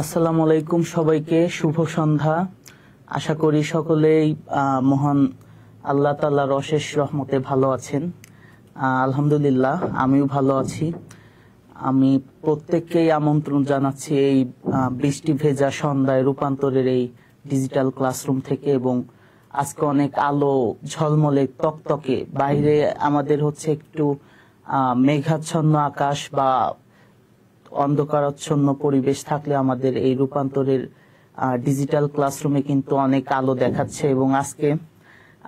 আসসালামু আলাইকুম সবাইকে, শুভ সন্ধ্যা। আশা করি সকলেই মহান আল্লাহ তাআলার অশেষ রহমতে ভালো আছেন। আলহামদুলিল্লাহ, আমিও ভালো আছি। আমি প্রত্যেককেই আমন্ত্রণ জানাচ্ছি এই বৃষ্টি ভেজা সন্ধ্যায় রূপান্তরের এই ডিজিটাল ক্লাসরুম থেকে। এবং আজকে অনেক আলো ঝলমলে তকতকে, বাইরে আমাদের হচ্ছে একটু মেঘাচ্ছন্ন আকাশ বা অন্ধকারাচ্ছন্ন পরিবেশ থাকলে আমাদের এই রূপান্তরের ডিজিটাল ক্লাসরুমে কিন্তু অনেক আলো দেখাচ্ছে। এবং আজকে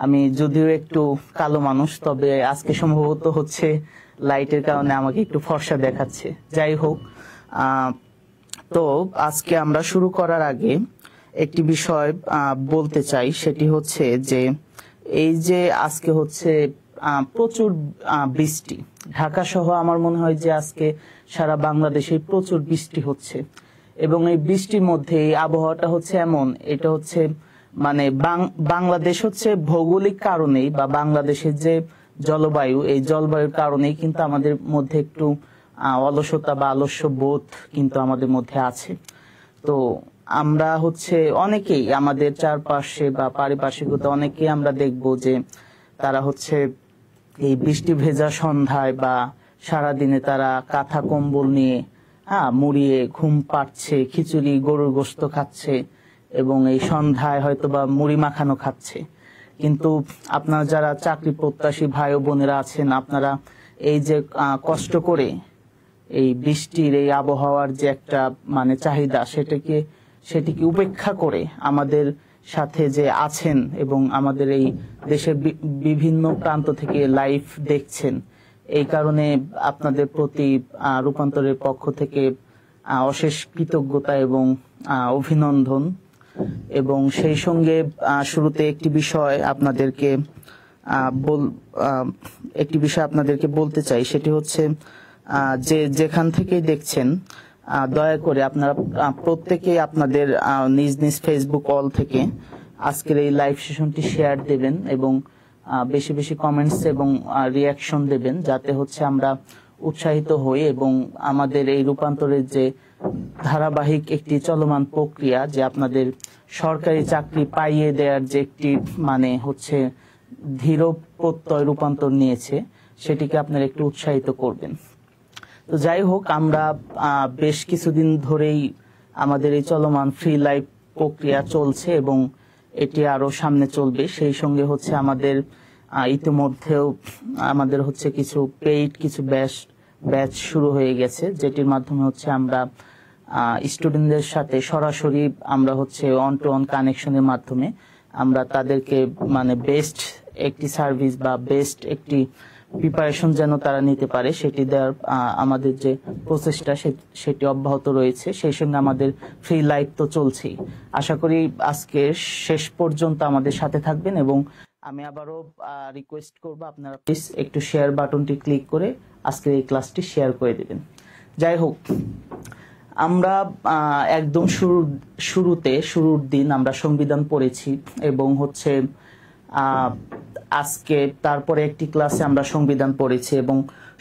আমি যদিও একটু কালো মানুষ, তবে আজকে সম্ভবত হচ্ছে লাইটের কারণে আমাকে একটু ফর্সা দেখাচ্ছে। যাই হোক, তো আজকে আমরা শুরু করার আগে একটি বিষয় বলতে চাই, সেটি হচ্ছে যে এই যে আজকে হচ্ছে প্রচুর বৃষ্টি, ঢাকা সহ আমার মনে হয় যে আজকে সারা বাংলাদেশে প্রচুর বৃষ্টি হচ্ছে। এবং এই বৃষ্টির মধ্যে এই আবহাওয়াটা হচ্ছে এমন, এটা হচ্ছে মানে বাংলাদেশ হচ্ছে ভৌগোলিক কারণেই বা বাংলাদেশের যে জলবায়ু, এই জলবায়ুর কারণেই কিন্তু আমাদের মধ্যে একটু অলসতা বা আলস্য বোধ কিন্তু আমাদের মধ্যে আছে। তো আমরা হচ্ছে অনেকেই আমাদের চারপাশে বা পারিপার্শ্বিকতা অনেকেই আমরা দেখব যে তারা হচ্ছে এই বৃষ্টি ভেজা সন্ধ্যায় বা সারাদিনে তারা কাঁথা কম্বল নিয়ে মুড়িয়ে ঘুম পাড়ছে, খিচুড়ি গরুর গোশত খাচ্ছে এবং এই সন্ধ্যায় হয়তো বা মুড়ি মাখানো খাচ্ছে। কিন্তু আপনারা যারা চাকরি প্রত্যাশী ভাই ও বোনেরা আছেন, আপনারা এই যে কষ্ট করে এই বৃষ্টির এই আবহাওয়ার যে একটা মানে চাহিদা, সেটিকে উপেক্ষা করে আমাদের সাথে যে আছেন এবং আমাদের এই দেশের বিভিন্ন প্রান্ত থেকে লাইভ দেখছেন, এই কারণে আপনাদের প্রতি রূপান্তরের পক্ষ থেকে অশেষ কৃতজ্ঞতা এবং অভিনন্দন। এবং সেই সঙ্গে শুরুতে একটি বিষয় আপনাদেরকে বলতে চাই, সেটি হচ্ছে যে যেখান থেকেই দেখছেন দয়া করে আপনারা প্রত্যেকেই আপনাদের নিজ নিজ ফেসবুক অল থেকে আজকের এই লাইভ সেশনটি শেয়ার দেবেন এবং বেশি বেশি কমেন্টস এবং রিয়াকশন দেবেন, যাতে হচ্ছে আমরা উৎসাহিত হই এবং আমাদের এই রূপান্তরের যে ধারাবাহিক একটি চলমান প্রক্রিয়া, যে আপনাদের সরকারি চাকরি পাইয়ে দেওয়ার যে একটি মানে হচ্ছে ধীর প্রত্যয় রূপান্তর নিয়েছে, সেটিকে আপনারা একটু উৎসাহিত করবেন। তো যাই হোক, আমরা বেশ কিছুদিন ধরেই আমাদের এই চলমান ফ্রি লাইভ প্রক্রিয়া চলছে এবং এটি আরো সামনে চলবে। সেই সঙ্গে হচ্ছে আমাদের ইতিমধ্যেও আমাদের হচ্ছে কিছু পেইড কিছু ব্যাচ শুরু হয়ে গেছে, যেটির মাধ্যমে হচ্ছে আমরা স্টুডেন্টদের সাথে সরাসরি আমরা হচ্ছে অন টু অন কানেকশনের মাধ্যমে আমরা তাদেরকে মানে বেস্ট একটি সার্ভিস বা বেস্ট একটি প্রিপারেশন যেন তারা নিতে পারে, সেটি দেওয়ার আমাদের যে প্রচেষ্টা সেটি অব্যাহত রয়েছে। সেই সঙ্গে আমাদের ফ্রি লাইভ তো চলছেই। আশা করি আজকে শেষ পর্যন্ত আমাদের সাথে থাকবেন এবং আমি আবারও রিকোয়েস্ট করব আপনারা প্লিজ একটু শেয়ার বাটনটি ক্লিক করে আজকের এই ক্লাসটি শেয়ার করে দেবেন। যাই হোক, আমরা একদম শুরুর দিন আমরা সংবিধান পড়েছি এবং হচ্ছে আজকে তারপরে একটি ক্লাসে আমরা সংবিধান পড়েছি এবং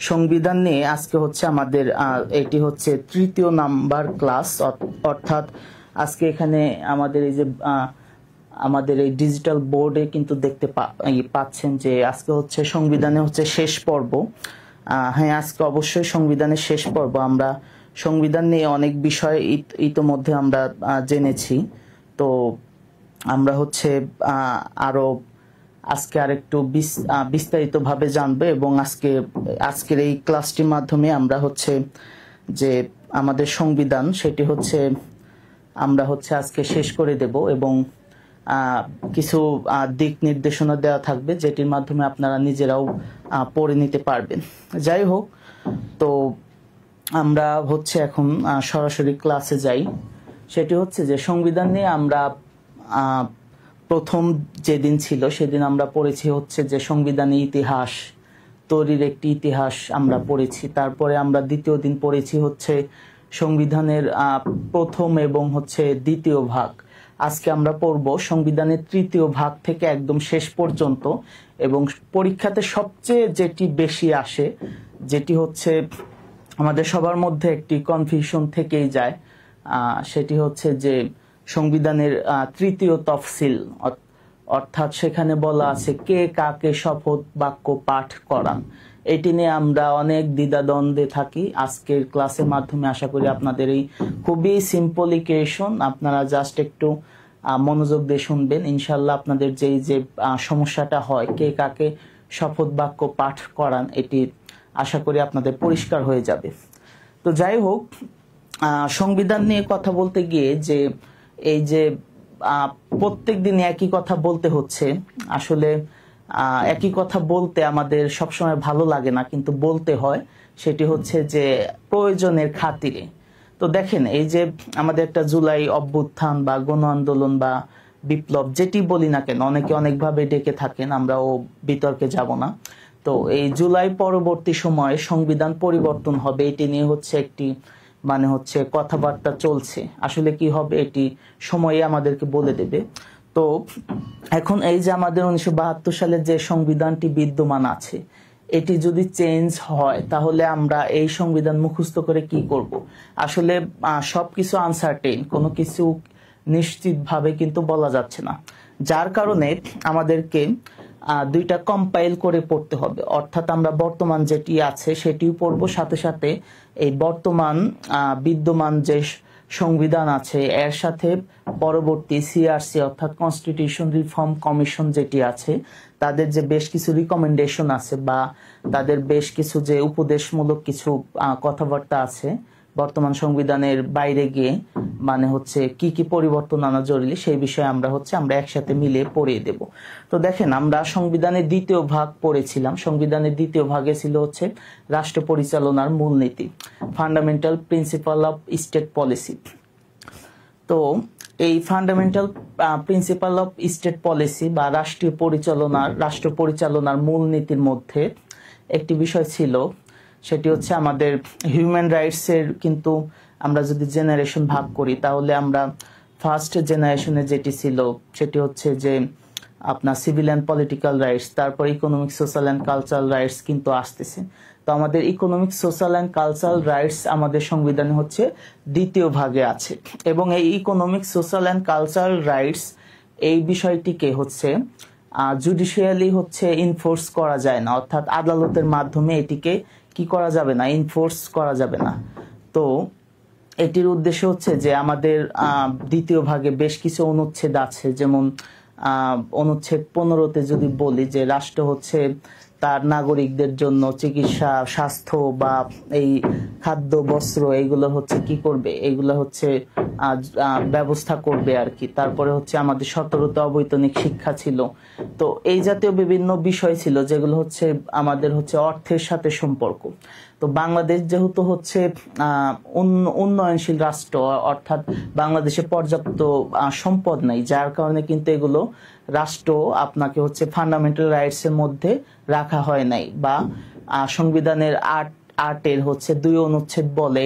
সংবিধান নিয়ে আজকে হচ্ছে আমাদের এটি হচ্ছে 3য় নাম্বার ক্লাস। অর্থাৎ আজকে এখানে আমাদের এই যে আমাদের এই ডিজিটাল বোর্ডে কিন্তু দেখতে পাচ্ছেন যে আজকে হচ্ছে সংবিধানে হচ্ছে শেষ পর্ব। হ্যাঁ, আজকে অবশ্যই সংবিধানের শেষ পর্ব। আমরা সংবিধান নিয়ে অনেক বিষয় ইতোমধ্যে আমরা জেনেছি। তো আমরা হচ্ছে আরো আজকে আরেকটু বিস্তারিতভাবে জানবো এবং আজকের এই ক্লাসটির মাধ্যমে আমরা হচ্ছে যে আমাদের সংবিধান সেটি হচ্ছে আমরা হচ্ছে আজকে শেষ করে দেব। এবং কিছু দিক নির্দেশনা দেওয়া থাকবে, যেটির মাধ্যমে আপনারা নিজেরাও পড়ে নিতে পারবেন। যাই হোক, তো আমরা হচ্ছে এখন সরাসরি ক্লাসে যাই। সেটি হচ্ছে যে সংবিধান নিয়ে আমরা প্রথম যেদিন ছিল সেদিন আমরা পড়েছি হচ্ছে যে সংবিধানের ইতিহাস, তৈরির একটি ইতিহাস আমরা পড়েছি। তারপরে আমরা দ্বিতীয় দিন পড়েছি হচ্ছে সংবিধানের প্রথম এবং হচ্ছে দ্বিতীয় ভাগ। আজকে আমরা পড়ব সংবিধানের তৃতীয় ভাগ থেকে একদম শেষ পর্যন্ত, এবং পরীক্ষাতে সবচেয়ে যেটি বেশি আসে, যেটি হচ্ছে আমাদের সবার মধ্যে একটি কনফিউশন থেকেই যায়, সেটি হচ্ছে যে সংবিধানের তৃতীয় তফসিল, অর্থাৎ সেখানে বলা আছে কে কাকে শপথ বাক্য পাঠ করান। এটি নিয়ে আমরা অনেক দ্বিধাদ্বন্দ্বে থাকি। আজকের ক্লাসের মাধ্যমে আশা করি আপনাদের এই খুবই সিম্পল ইকুয়েশন আপনারা জাস্ট একটু মনোযোগ দিয়ে শুনবেন। ইনশাল্লাহ আপনাদের যে সমস্যাটা হয় কে কাকে শপথ বাক্য পাঠ করান, এটি আশা করি আপনাদের পরিষ্কার হয়ে যাবে। তো যাই হোক, সংবিধান নিয়ে কথা বলতে গিয়ে যে এই যে প্রত্যেক দিন একই কথা বলতে হচ্ছে, আসলে একই কথা বলতে আমাদের সবসময় ভালো লাগে না, কিন্তু বলতে হয়। সেটি হচ্ছে যে প্রয়োজনের খাতিরে। তো দেখেন, এই যে আমাদের একটা জুলাই অভ্যুত্থান বা গণ আন্দোলন বা বিপ্লব যেটি বলি না কেন, অনেকে অনেকভাবে ডেকে থাকেন, আমরা ও বিতর্কে যাব না। তো এই জুলাই পরবর্তী সময়ে সংবিধান পরিবর্তন হবে, এটি নিয়ে হচ্ছে একটি হচ্ছে কথাবার্তা চলছে। আসলে কি হবে এটি সময়ে আমাদেরকে বলে দেবে। তো এখন এই যে আমাদের 1972 সালে যে সংবিধানটি বিদ্যমান আছে, এটি যদি চেঞ্জ হয় তাহলে আমরা এই সংবিধান মুখস্থ করে কি করব? আসলে সবকিছু আনসার্টেইন, কোনো কিছু নিশ্চিতভাবে কিন্তু বলা যাচ্ছে না। যার কারণে আমাদেরকে দুইটা কম্পাইল করে পড়তে হবে, অর্থাৎ আমরা বর্তমান যেটি আছে সেটিও পড়বো, সাথে সাথে এই বর্তমান বিদ্যমান যে সংবিধান আছে এর সাথে পরবর্তী সিআরসি অর্থাৎ কনস্টিটিউশন রিফর্ম কমিশন যেটি আছে তাদের যে বেশ কিছু রিকমেন্ডেশন আছে বা তাদের বেশ কিছু যে উপদেশমূলক কিছু কথাবার্তা আছে বর্তমান সংবিধানের বাইরে গিয়ে হচ্ছে কি কি পরিবর্তন আনা জরুরি, সেই বিষয়ে আমরা একসাথে মিলে পড়িয়ে দেব। তো দেখেন, আমরা সংবিধানের দ্বিতীয় ভাগ পড়েছিলাম। সংবিধানের দ্বিতীয় ভাগে ছিল হচ্ছে রাষ্ট্র পরিচালনার মূলনীতি, fundamental principal of state policy. তো এই fundamental principal of state policy বা রাষ্ট্র পরিচালনার মূলনীতির মধ্যে একটি বিষয় ছিল, সেটি হচ্ছে আমাদের হিউম্যান রাইটস এর। কিন্তু আমরা যদি জেনারেশন ভাগ করি তাহলে আমরা ফার্স্ট জেনারেশনে যেটি ছিল সেটি হচ্ছে যে আপনার সিভিল অ্যান্ড পলিটিক্যাল রাইটস, তারপর economic, social and cultural rights কিন্তু আসতেছে। তো আমাদের economic, social and cultural rights আমাদের সংবিধানে হচ্ছে দ্বিতীয় ভাগে আছে, এবং এই economic, social and cultural rights এই বিষয়টিকে হচ্ছে জুডিশিয়ালি হচ্ছে ইনফোর্স করা যায় না, অর্থাৎ আদালতের মাধ্যমে এটিকে কি করা যাবে না, ইনফোর্স করা যাবে না। তো এটির উদ্দেশ্য হচ্ছে যে আমাদের দ্বিতীয় ভাগে বেশ কিছু অনুচ্ছেদ আছে, যেমন অনুচ্ছেদ 15-তে যদি বলি যে রাষ্ট্র হচ্ছে তার নাগরিকদের জন্য চিকিৎসা, স্বাস্থ্য বা এই খাদ্য, বস্ত্র এইগুলো হচ্ছে কি করবে, এইগুলো হচ্ছে ব্যবস্থা করবে আর কি। তারপরে হচ্ছে আমাদের 17তে অবৈতনিক শিক্ষা ছিল। তো এই জাতীয় বিভিন্ন বিষয় ছিল যেগুলো হচ্ছে আমাদের হচ্ছে অর্থের সাথে সম্পর্ক। তো বাংলাদেশ যেহেতু হচ্ছে উন্নয়নশীল রাষ্ট্র, অর্থাৎ বাংলাদেশে পর্যাপ্ত সম্পদ নাই, যার কারণে কিন্তু এগুলো রাষ্ট্র আপনাকে হচ্ছে ফান্ডামেন্টাল রাইটস এর মধ্যে রাখা হয় নাই, বা সংবিধানের 8-এর হচ্ছে 2 অনুচ্ছেদ বলে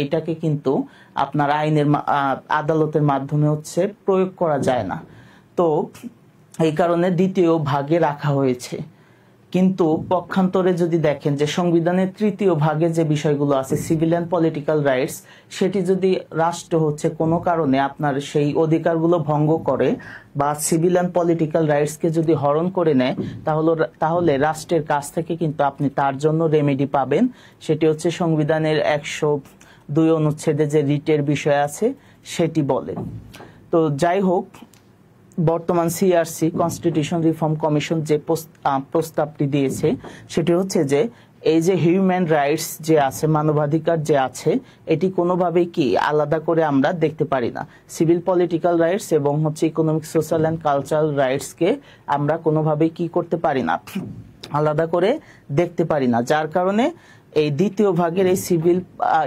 এইটাকে কিন্তু আপনার আইনের আদালতের মাধ্যমে হচ্ছে প্রয়োগ করা যায় না। তো এই কারণে দ্বিতীয় ভাগে রাখা হয়েছে। কিন্তু পক্ষান্তরে যদি দেখেন যে সংবিধানের তৃতীয় ভাগে যে বিষয়গুলো আছে, সিভিল অ্যান্ড পলিটিক্যাল রাইটস, সেটি যদি রাষ্ট্র হচ্ছে কোনো কারণে আপনার সেই অধিকারগুলো ভঙ্গ করে বা সিভিল অ্যান্ড পলিটিক্যাল রাইটসকে যদি হরণ করে নেয়, তাহলে রাষ্ট্রের কাছ থেকে কিন্তু আপনি তার জন্য রেমেডি পাবেন। সেটি হচ্ছে সংবিধানের 102 অনুচ্ছেদে যে রিটের বিষয় আছে সেটি বলে। তো যাই হোক, বর্তমান সিআরসি কনস্টিটিউশন রিফর্ম কমিশন যে প্রস্তাবটি দিয়েছে সেটি হচ্ছে যে এই যে হিউম্যান রাইটস যে আছে, মানবাধিকার যে আছে, এটি কোনোভাবেই কি আলাদা করে আমরা দেখতে পারি না। সিভিল পলিটিক্যাল রাইটস এবং হচ্ছে economic, social and cultural rights কে আমরা কোনোভাবেই কি করতে পারি না, আলাদা করে দেখতে পারি না। যার কারণে এই দ্বিতীয় ভাগের এই civil,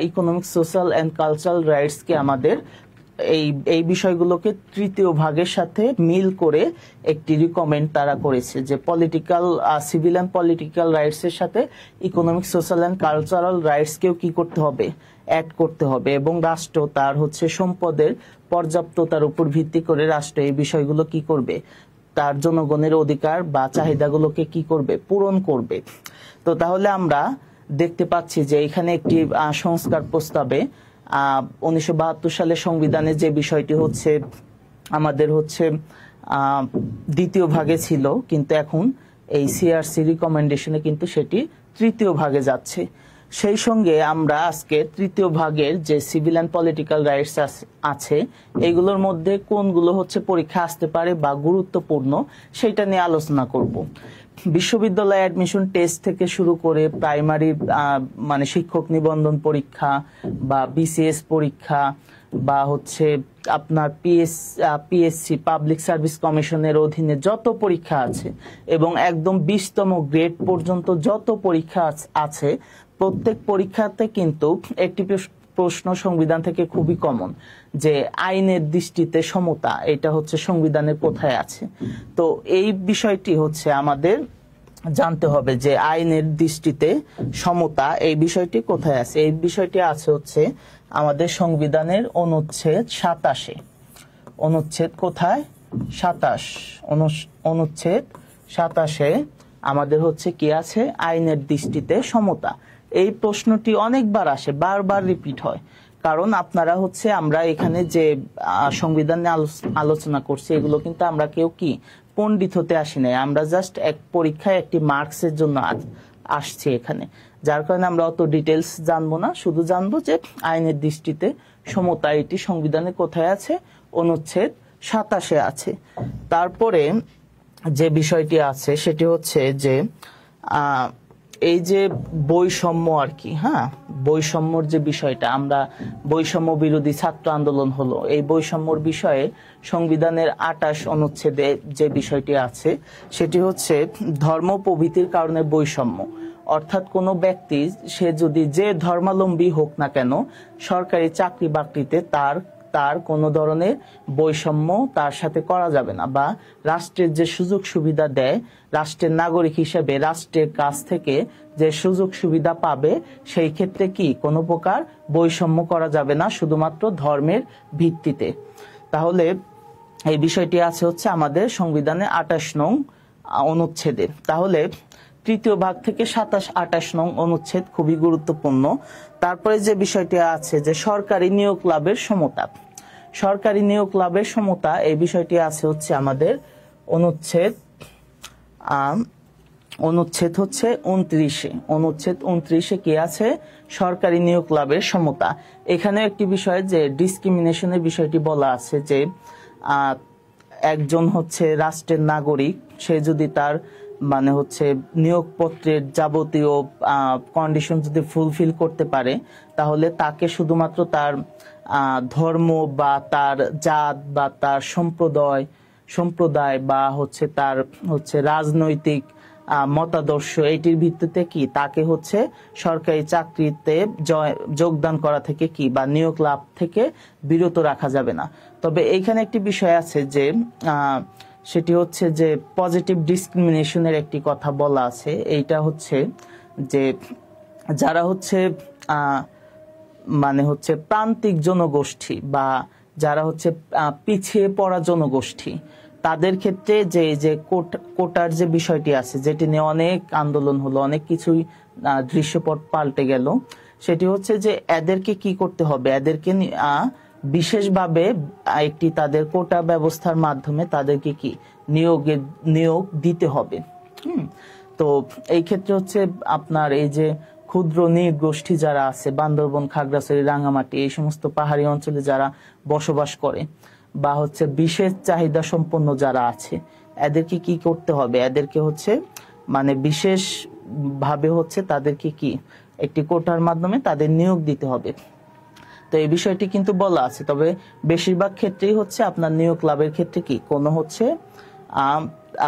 economic, social and cultural rights কে আমাদের এই বিষয়গুলোকে তৃতীয় ভাগের সাথে মিল করে একটি রিকমেন্ড তারা করেছে যে political, civil and political rights এর সাথে economic, social and cultural rights কেও কি করতে হবে, অ্যাড করতে হবে। এবং রাষ্ট্র তার হচ্ছে সম্পদের পর্যাপ্ততার উপর ভিত্তি করে রাষ্ট্র এই বিষয়গুলো কি করবে, তার জনগণের অধিকার বা চাহিদাগুলোকে কি করবে, পূরণ করবে। তো তাহলে আমরা দেখতে পাচ্ছি যে এখানে একটি সংস্কার প্রস্তাবে 1972 সালে সংবিধানে যে বিষয়টি হচ্ছে আমাদের হচ্ছে দ্বিতীয় ভাগে ছিল, কিন্তু এখন এই সিআরসি রিকমেন্ডেশনে কিন্তু সেটি তৃতীয় ভাগে যাচ্ছে। সেই সঙ্গে আমরা আজকে তৃতীয় ভাগের যে সিভিল অ্যান্ড পলিটিক্যাল রাইটস আছে, এগুলোর মধ্যে কোনগুলো হচ্ছে পরীক্ষা আসতে পারে বা গুরুত্বপূর্ণ, সেটা নিয়ে আলোচনা করব। বিশ্ববিদ্যালয় অ্যাডমিশন টেস্ট থেকে শুরু করে প্রাইমারি মানে শিক্ষক নিবন্ধন পরীক্ষা বা বিসিএস পরীক্ষা বা হচ্ছে আপনার পিএসসি, পাবলিক সার্ভিস কমিশনের অধীনে যত পরীক্ষা আছে এবং একদম 20তম গ্রেড পর্যন্ত যত পরীক্ষা আছে, প্রত্যেক পরীক্ষাতে কিন্তু একটি প্রশ্ন সংবিধান থেকে খুবই কমন, যে আইনের দৃষ্টিতে সমতা এটা হচ্ছে সংবিধানের কোথায় আছে। তো এই বিষয়টি হচ্ছে আমাদের জানতে হবে যে আইনের দৃষ্টিতে সমতা এই বিষয়টি কোথায় আছে। এই বিষয়টি আছে হচ্ছে আমাদের সংবিধানের অনুচ্ছেদ 27-এ। অনুচ্ছেদ কোথায়? 27। অনুচ্ছেদ 27-এ আমাদের হচ্ছে কি আছে, আইনের দৃষ্টিতে সমতা। এই প্রশ্নটি অনেকবার আসে, বারবার রিপিট হয়, কারণ আপনারা হচ্ছে আমরা এখানে যে সংবিধান নিয়ে আলোচনা করছি, এগুলো কিন্তু আমরা কেউ কি পণ্ডিত হতে আসি নাই, আমরা জাস্ট এক পরীক্ষায় একটি মার্কসের জন্য আসছি এখানে। যার কারণে আমরা অত ডিটেলস জানবো না, শুধু জানবো যে আইনের দৃষ্টিতে সমতা এটি সংবিধানে কোথায় আছে, অনুচ্ছেদ 27-এ আছে। তারপরে যে বিষয়টি আছে সেটি হচ্ছে যে এই যে বৈষম্য আর কি, হ্যাঁ, বৈষম্যর যে বিষয়টা, আমরা বৈষম্য বিরোধী ছাত্র আন্দোলন হলো, এই বৈষম্যর বিষয়ে সংবিধানের 28 অনুচ্ছেদে যে বিষয়টি আছে সেটি হচ্ছে ধর্ম প্রভৃতির কারণে বৈষম্য। অর্থাৎ কোনো ব্যক্তি সে যদি যে ধর্মাবলম্বী হোক না কেন, সরকারি চাকরি বাকরিতে তার কোনো ধরনের বৈষম্য তার সাথে করা যাবে না, বা রাষ্ট্রের যে সুযোগ সুবিধা দেয়, রাষ্ট্রের নাগরিক হিসেবে রাষ্ট্রের কাছ থেকে যে সুযোগ সুবিধা পাবে, সেই ক্ষেত্রে কি কোনো প্রকার বৈষম্য করা যাবে না, শুধুমাত্র ধর্মের ভিত্তিতে। তাহলে এই বিষয়টি আছে হচ্ছে আমাদের সংবিধানে 28 নং অনুচ্ছেদে। তাহলে তৃতীয় ভাগ থেকে 27-28 নং অনুচ্ছেদ খুবই গুরুত্বপূর্ণ। তারপরে যে বিষয়টি আছে যে সরকারি নিয়োগ লাভের সমতা, সরকারি নিয়োগ লাভের সমতা, এই বিষয়টি আছে হচ্ছে আমাদের অনুচ্ছেদ হচ্ছে 29-এ। অনুচ্ছেদ 29-এ কি আছে, সরকারি নিয়োগ লাভের সমতা। এখানে একটি বিষয় যে ডিসক্রিমিনেশনের বিষয়টি বলা আছে যে একজন হচ্ছে রাষ্ট্রের নাগরিক, সে যদি তার মানে হচ্ছে নিয়োগপত্রের যাবতীয় কন্ডিশন যদি ফুলফিল করতে পারে, তাহলে তাকে শুধুমাত্র তার ধর্ম বা তার জাত বা তার সম্প্রদায় বা হচ্ছে তার হচ্ছে রাজনৈতিক মতাদর্শ, এটির ভিত্তিতে কি তাকে হচ্ছে সরকারি চাকরিতে যোগদান করা থেকে কি বা নিয়োগ লাভ থেকে বিরত রাখা যাবে না। তবে এইখানে একটি বিষয় আছে যে সেটি হচ্ছে যে পজিটিভ ডিসক্রিমিনেশনের একটি কথা বলা আছে। এইটা হচ্ছে যে যারা হচ্ছে মানে হচ্ছে প্রান্তিক জনগোষ্ঠী বা যারা হচ্ছে পিছিয়ে পড়া জনগোষ্ঠী, তাদের ক্ষেত্রে যে কোটার যে বিষয়টি আছে, যেটি নিয়ে অনেক আন্দোলন হলো, অনেক কিছুই দৃশ্যপট পাল্টে গেল, সেটি হচ্ছে যে এদেরকে কি করতে হবে, এদেরকে বিশেষভাবে একটি তাদের কোটা ব্যবস্থার মাধ্যমে তাদেরকে কি নিয়োগ দিতে হবে। তো এই ক্ষেত্রে হচ্ছে আপনার এই যে ক্ষুদ্র নৃগোষ্ঠী যারা আছে, বান্দরবন, খাগড়াছড়ি, রাঙামাটি, এই সমস্ত পাহাড়ি অঞ্চলে যারা বসবাস করে বা হচ্ছে বিশেষ চাহিদা সম্পন্ন যারা আছে, এদেরকে কি করতে হবে, এদেরকে হচ্ছে মানে বিশেষ ভাবে হচ্ছে তাদেরকে কি একটি কোটার মাধ্যমে তাদের নিয়োগ দিতে হবে। তো এই বিষয়টি কিন্তু বলা আছে, তবে বেশিরভাগ ক্ষেত্রেই হচ্ছে আপনার নিয়োগ লাভের ক্ষেত্রে কি কোনো হচ্ছে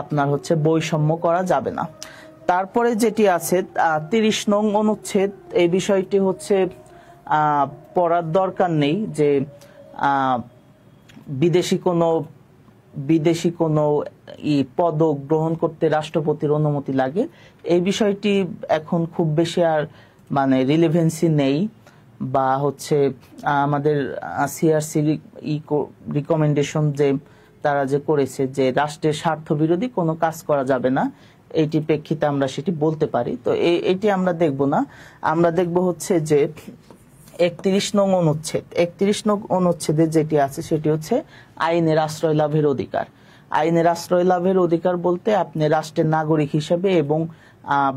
আপনার হচ্ছে বৈষম্য করা যাবে না। তারপরে যেটি আছে 30 নং অনুচ্ছেদ, এই বিষয়টি হচ্ছে পড়ার দরকার নেই যে বিদেশি কোনো পদক গ্রহণ করতে রাষ্ট্রপতির অনুমতি লাগে। এই বিষয়টি এখন খুব বেশি আর মানে রিলেভেন্সি নেই, বা হচ্ছে আমাদের সিআরসি রিকমেন্ডেশন যে তারা যে করেছে যে রাষ্ট্রের স্বার্থ বিরোধী কোনো কাজ করা যাবে না, এইটি প্রেক্ষিতে আমরা সেটি বলতে পারি। তো এটি আমরা দেখব না, আমরা দেখব হচ্ছে যে 31 নং অনুচ্ছেদ। 31 নং অনুচ্ছেদে যেটি আছে সেটি হচ্ছে আইনের আশ্রয় লাভের অধিকার। আইনের আশ্রয় লাভের অধিকার বলতে আপনি রাষ্ট্রের নাগরিক হিসেবে এবং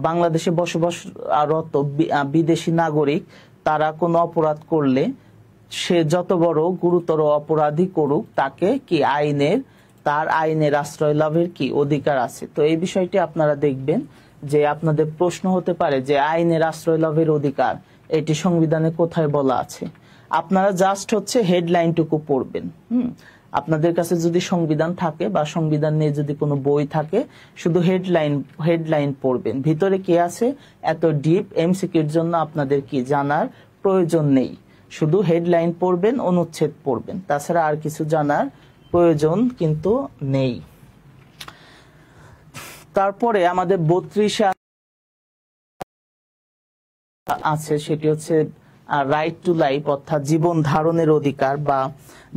বাংলাদেশে বসবাসরত বিদেশি নাগরিক তারা কোনো অপরাধ করলে সে যত বড় গুরুতর অপরাধী করুক তাকে কি তার আইনের আশ্রয় লাভের কি অধিকার আছে। তো এই বিষয়টি আপনারা দেখবেন যে আপনাদের প্রশ্ন হতে পারে যে আইনের আশ্রয় লাভের অধিকার এটি সংবিধানে কোথায় বলা আছে। আপনারা জাস্ট হচ্ছে হেডলাইনটুকু পড়বেন। আপনাদের কাছে যদি সংবিধান থাকে বা সংবিধান নিয়ে যদি কোনো বই থাকে, শুধু হেডলাইন পড়বেন, ভিতরে কি আছে এত ডিপ এমসিকিউর জন্য আপনাদের কি জানার প্রয়োজন নেই। শুধু হেডলাইন পড়বেন, অনুচ্ছেদ পড়বেন, তাছাড়া আর কিছু জানার প্রয়োজন কিন্তু নেই। তারপরে আমাদের 32 আছে, সেটি হচ্ছে রাইট টু লাইফ অর্থাৎ জীবন ধারণের অধিকার বা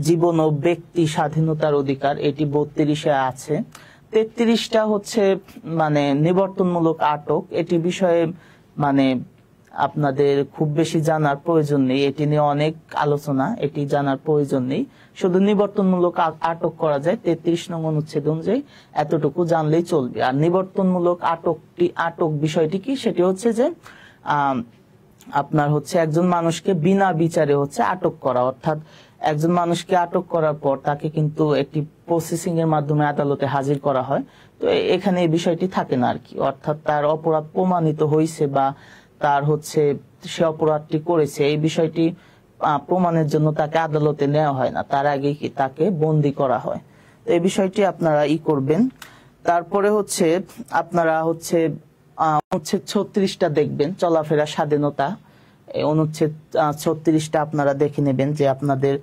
জীবন ও ব্যক্তি স্বাধীনতার অধিকার, এটি 32 আছে। 33টা হচ্ছে মানে নিবর্তনমূলক আটক, এটি বিষয়ে মানে আপনাদের খুব বেশি জানার প্রয়োজন নেই, এটি নিয়ে অনেক আলোচনা, এটি জানার প্রয়োজন নেই, শুধু নিবর্তনমূলক আটক করা যায় 33 নং অনুচ্ছেদ অনুযায়ী, এতটুকু জানলেই চলবে। আর নিবর্তনমূলক আটক বিষয়টি কি, সেটি হচ্ছে যে আপনার হচ্ছে একজন মানুষকে বিনা বিচারে হচ্ছে আটক করা, অর্থাৎ একজন মানুষকে আটক করার পর তাকে কিন্তু একটি প্রসেসিং এর মাধ্যমে আদালতে হাজির করা হয়। তো এখানে এই বিষয়টি থাকে না আর কি, অর্থাৎ তার অপরাধ প্রমাণিত হয়েছে বা তার হচ্ছে সে অপরাধটি করেছে, এই বিষয়টি প্রমাণের জন্য তাকে আদালতে নেওয়া হয় না, তার আগে কি তাকে বন্দী করা হয়। তো এই বিষয়টি আপনারা করবেন। তারপরে হচ্ছে আপনারা হচ্ছে অনুচ্ছেদ 36টা দেখবেন, চলাফেরা স্বাধীনতা। এই অনুচ্ছেদ 36টা আপনারা দেখে নেবেন যে আপনাদের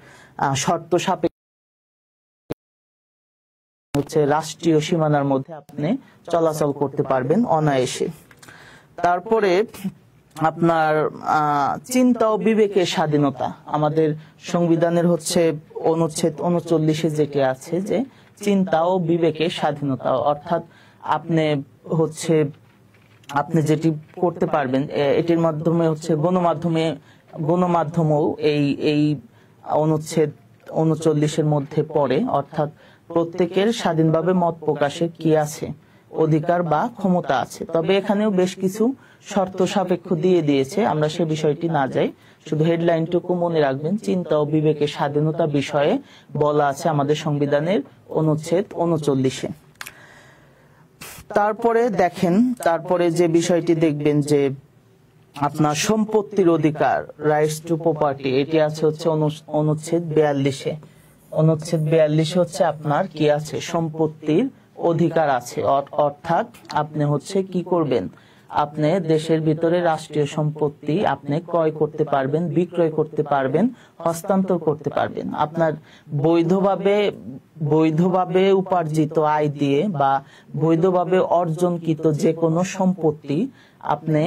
শর্ত সাপেক্ষে হচ্ছে রাষ্ট্রীয় সীমানার মধ্যে আপনি চলাচল করতে পারবেন অনায়াসে। তারপরে আপনার চিন্তা ও বিবেকের স্বাধীনতা, আমাদের সংবিধানের হচ্ছে অনুচ্ছেদ 39 যেটি আছে যে চিন্তা ও বিবেকের স্বাধীনতা, অর্থাৎ আপনি যেটি করতে পারবেন এটির মাধ্যমে হচ্ছে গণমাধ্যমও এই অনুচ্ছেদ 39 মধ্যে পড়ে, অর্থাৎ প্রত্যেকের স্বাধীনভাবে মত প্রকাশের কি আছে অধিকার বা ক্ষমতা আছে। তবে এখানেও বেশ কিছু শর্ত সাপেক্ষ দিয়ে দিয়েছে, আমরা সে বিষয়টি না যাই, শুধু হেডলাইনটুকু মনে রাখবেন, চিন্তা ও বিবেকের স্বাধীনতা বিষয়ে বলা আছে আমাদের সংবিধানের অনুচ্ছেদ 39-এ। তারপরে দেখেন, তারপরে যে বিষয়টি দেখবেন যে আপনার সম্পত্তির অধিকার, রাইটস টু প্রপার্টি, এটি আছে হচ্ছে অনুচ্ছেদ 42-এ। অনুচ্ছেদ 42 হচ্ছে আপনার কি আছে, সম্পত্তির অধিকার আছে, অর্থাৎ আপনি হচ্ছে কি করবেন, আপনি দেশের ভিতরে রাষ্ট্রীয় সম্পত্তি আপনি ক্রয় করতে পারবেন, বিক্রয় করতে পারবেন, হস্তান্তর করতে পারবেন। আপনার বৈধভাবে উপার্জিত আয় দিয়ে বা বৈধভাবে অর্জনকৃত যে কোনো সম্পত্তি আপনি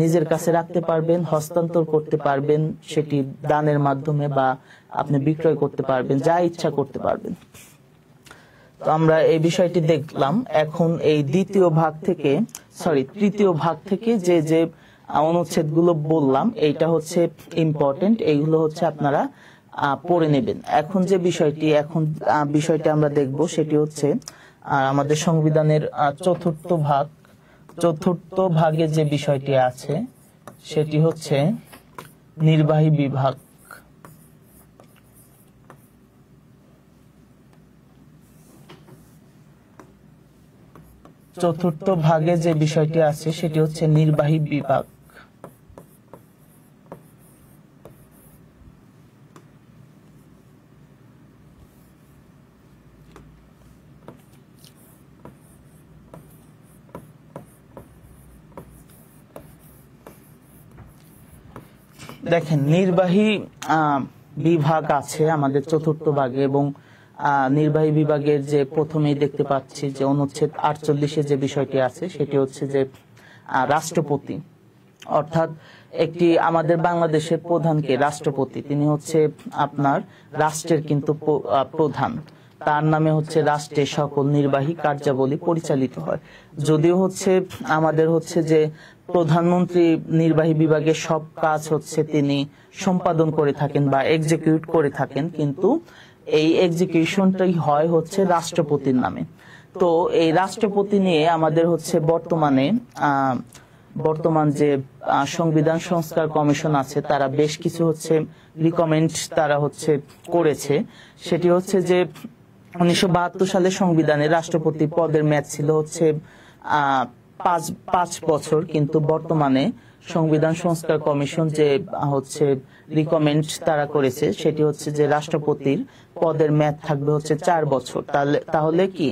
নিজের কাছে রাখতে পারবেন, হস্তান্তর করতে পারবেন, সেটি দানের মাধ্যমে বা আপনি বিক্রয় করতে পারবেন, যা ইচ্ছা করতে পারবেন। তো আমরা এই বিষয়টি দেখলাম। এখন এই তৃতীয় ভাগ থেকে যে অনুচ্ছেদগুলো বললাম, এইটা হচ্ছে ইম্পর্টেন্ট, এইগুলো হচ্ছে আপনারা পড়ে নেবেন। এখন যে বিষয়টি আমরা দেখব সেটি হচ্ছে আমাদের সংবিধানের চতুর্থ ভাগে যে বিষয়টি আছে সেটি হচ্ছে নির্বাহী বিভাগ। চতুর্থ ভাগে যে বিষয়টি আছে সেটি হচ্ছে নির্বাহী বিভাগ। দেখেন, নির্বাহী বিভাগ আছে আমাদের চতুর্থ ভাগে, এবং নির্বাহী বিভাগের যে প্রথমেই দেখতে পাচ্ছি যে অনুচ্ছেদ 48-এ যে বিষয়টি আছে সেটি হচ্ছে যে রাষ্ট্রপতি, অর্থাৎ একটি আমাদের বাংলাদেশের প্রধানকে রাষ্ট্রপতি, তিনি হচ্ছে আপনার রাষ্ট্রের কিন্তু প্রধান, তার নামে হচ্ছে রাষ্ট্রের সকল নির্বাহী কার্যাবলী পরিচালিত হয়। যদিও হচ্ছে আমাদের হচ্ছে যে প্রধানমন্ত্রী নির্বাহী বিভাগের সব কাজ হচ্ছে তিনি সম্পাদন করে থাকেন বা এক্সিকিউট করে থাকেন, কিন্তু এই এক্সিকিউশনটাই হয় হচ্ছে রাষ্ট্রপতির নামে। তো এই রাষ্ট্রপতি নিয়ে আমাদের হচ্ছে বর্তমান যে সংবিধান সংস্কার কমিশন আছে তারা বেশ কিছু হচ্ছে রিকমেন্ড তারা হচ্ছে করেছে। সেটি হচ্ছে যে 1972 সালে সংবিধানে রাষ্ট্রপতি পদের মেয়াদ ছিল হচ্ছে 5 বছর, কিন্তু বর্তমানে সংবিধান সংস্কার কমিশন যে হচ্ছে রিকমেন্ড তারা করেছে সেটি হচ্ছে যে রাষ্ট্রপতির পদের মেয়াদ থাকবে হচ্ছে 4 বছর। তাহলে কি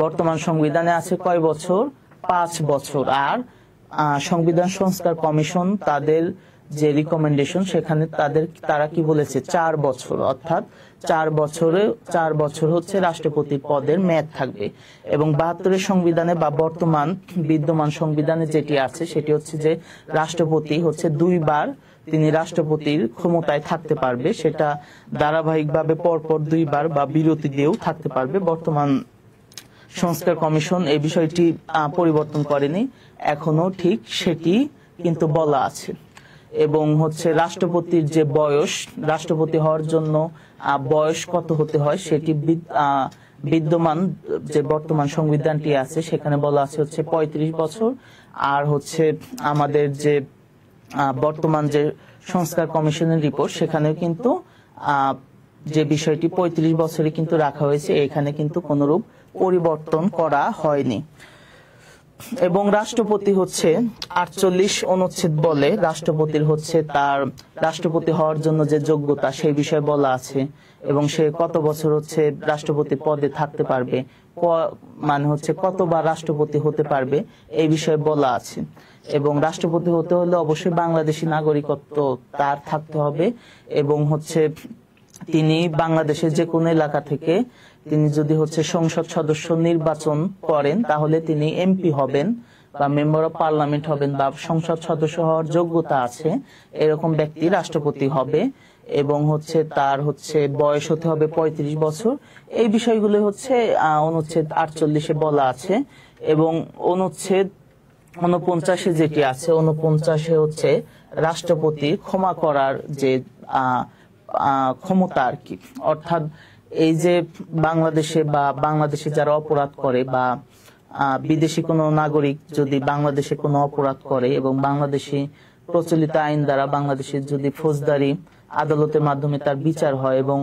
বর্তমান সংবিধানে আছে কয় বছর? 5 বছর। আর সংবিধান সংস্কার কমিশন তাদের যে রিকমেন্ডেশন সেখানে তারা কি বলেছে? 4 বছর, অর্থাৎ 4 বছর হচ্ছে রাষ্ট্রপতির পদের মেয়াদ থাকবে। এবং 72-এর সংবিধানে বা বর্তমান বিদ্যমান সংবিধানে যেটি আছে সেটি হচ্ছে যে রাষ্ট্রপতি হচ্ছে 2 বার তিনি রাষ্ট্রপতির ক্ষমতায় থাকতে পারবে, সেটা ধারাবাহিকভাবে পরপর 2 বার বা বিরতি দিয়েও থাকতে পারবে। বর্তমান সংস্কার কমিশন এই বিষয়টি পরিবর্তন করেনি, এখনো ঠিক সেটি কিন্তু বলা আছে। এবং হচ্ছে রাষ্ট্রপতির যে বয়স, রাষ্ট্রপতি হওয়ার জন্য বয়স কত হতে হয় সেটি বিদ্যমান যে বর্তমান সংবিধানটি আছে সেখানে বলা আছে হচ্ছে 35 বছর। আর হচ্ছে আমাদের যে বর্তমান যে সংস্কার কমিশনের রিপোর্ট সেখানেও কিন্তু যে বিষয়টি 35 বছরে কিন্তু রাখা হয়েছে, এখানে কিন্তু কোনরূপ পরিবর্তন করা হয়নি। এবং রাষ্ট্রপতি হচ্ছে 48 অনুচ্ছেদ বলে রাষ্ট্রপতির হচ্ছে তার রাষ্ট্রপতি হওয়ার জন্য যে যোগ্যতা সেই বিষয়ে বলা আছে, এবং সে কত বছর হচ্ছে রাষ্ট্রপতি পদে থাকতে পারবে, মানে হচ্ছে কতবার রাষ্ট্রপতি হতে পারবে এই বিষয়ে বলা আছে। এবং রাষ্ট্রপতি হতে হলে অবশ্যই বাংলাদেশী নাগরিকত্ব তার থাকতে হবে, এবং হচ্ছে তিনি বাংলাদেশের যে কোনো এলাকা থেকে তিনি যদি হচ্ছে সংসদ সদস্য নির্বাচন করেন তাহলে তিনি এমপি হবেন বা মেম্বার অফ পার্লামেন্ট হবেন বা সংসদ সদস্য হওয়ার যোগ্যতা আছে এরকম ব্যক্তি রাষ্ট্রপতি হবে। এবং হচ্ছে তার হচ্ছে বয়স হতে হবে 35 বছর। এই বিষয়গুলো হচ্ছে অনুচ্ছেদ 48-এ বলা আছে। এবং অনুচ্ছেদ 49-এ যেটি আছে, 49-এ হচ্ছে রাষ্ট্রপতির ক্ষমা করার যে ক্ষমতা আর কি, অর্থাৎ এই যে বাংলাদেশে যারা অপরাধ করে বা বিদেশি কোনো নাগরিক যদি বাংলাদেশে কোনো অপরাধ করে এবং বাংলাদেশি প্রচলিত আইন দ্বারা বাংলাদেশের যদি ফৌজদারি আদালতের মাধ্যমে তার বিচার হয় এবং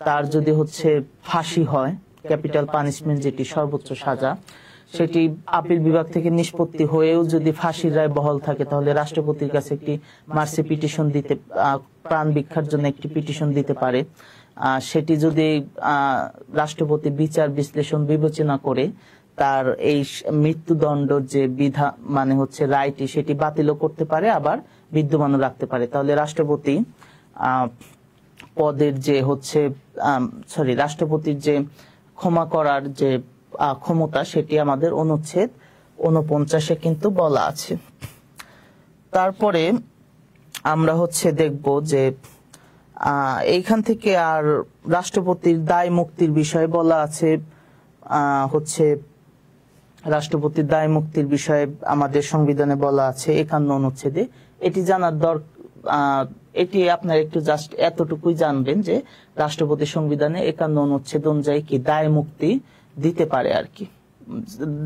তার যদি হচ্ছে ফাঁসি হয়, ক্যাপিটাল পানিশমেন্ট যেটি সর্বোচ্চ সাজা, সেটি আপিল বিভাগ থেকে নিষ্পত্তি হয়েও যদি ফাঁসির রায় বহাল থাকে তাহলে রাষ্ট্রপতির কাছে একটি মার্সি পিটিশন দিতে, প্রাণ ভিক্ষার জন্য একটি পিটিশন দিতে পারে। সেটি যদি রাষ্ট্রপতি বিচার বিশ্লেষণ বিবেচনা করে তার এই মৃত্যুদণ্ড যে মানে হচ্ছে রায়টি সেটি বাতিলও করতে পারে, আবার বিদ্যমানও রাখতে পারে। তাহলে রাষ্ট্রপতি পদের যে হচ্ছে রাষ্ট্রপতির যে ক্ষমা করার যে ক্ষমতা সেটি আমাদের অনুচ্ছেদ 49-এ কিন্তু বলা আছে। তারপরে আমরা হচ্ছে দেখব যে এইখান থেকে আর রাষ্ট্রপতির দায় মুক্তির বিষয়ে বলা আছে। হচ্ছে রাষ্ট্রপতির দায় মুক্তির বিষয়ে আমাদের সংবিধানে বলা আছে 51 অনুচ্ছেদে। এটি জানার এটি আপনার একটু জাস্ট এতটুকুই জানবেন যে রাষ্ট্রপতি সংবিধানে 51 অনুচ্ছেদ অনুযায়ী কি দায় মুক্তি দিতে পারে আর কি,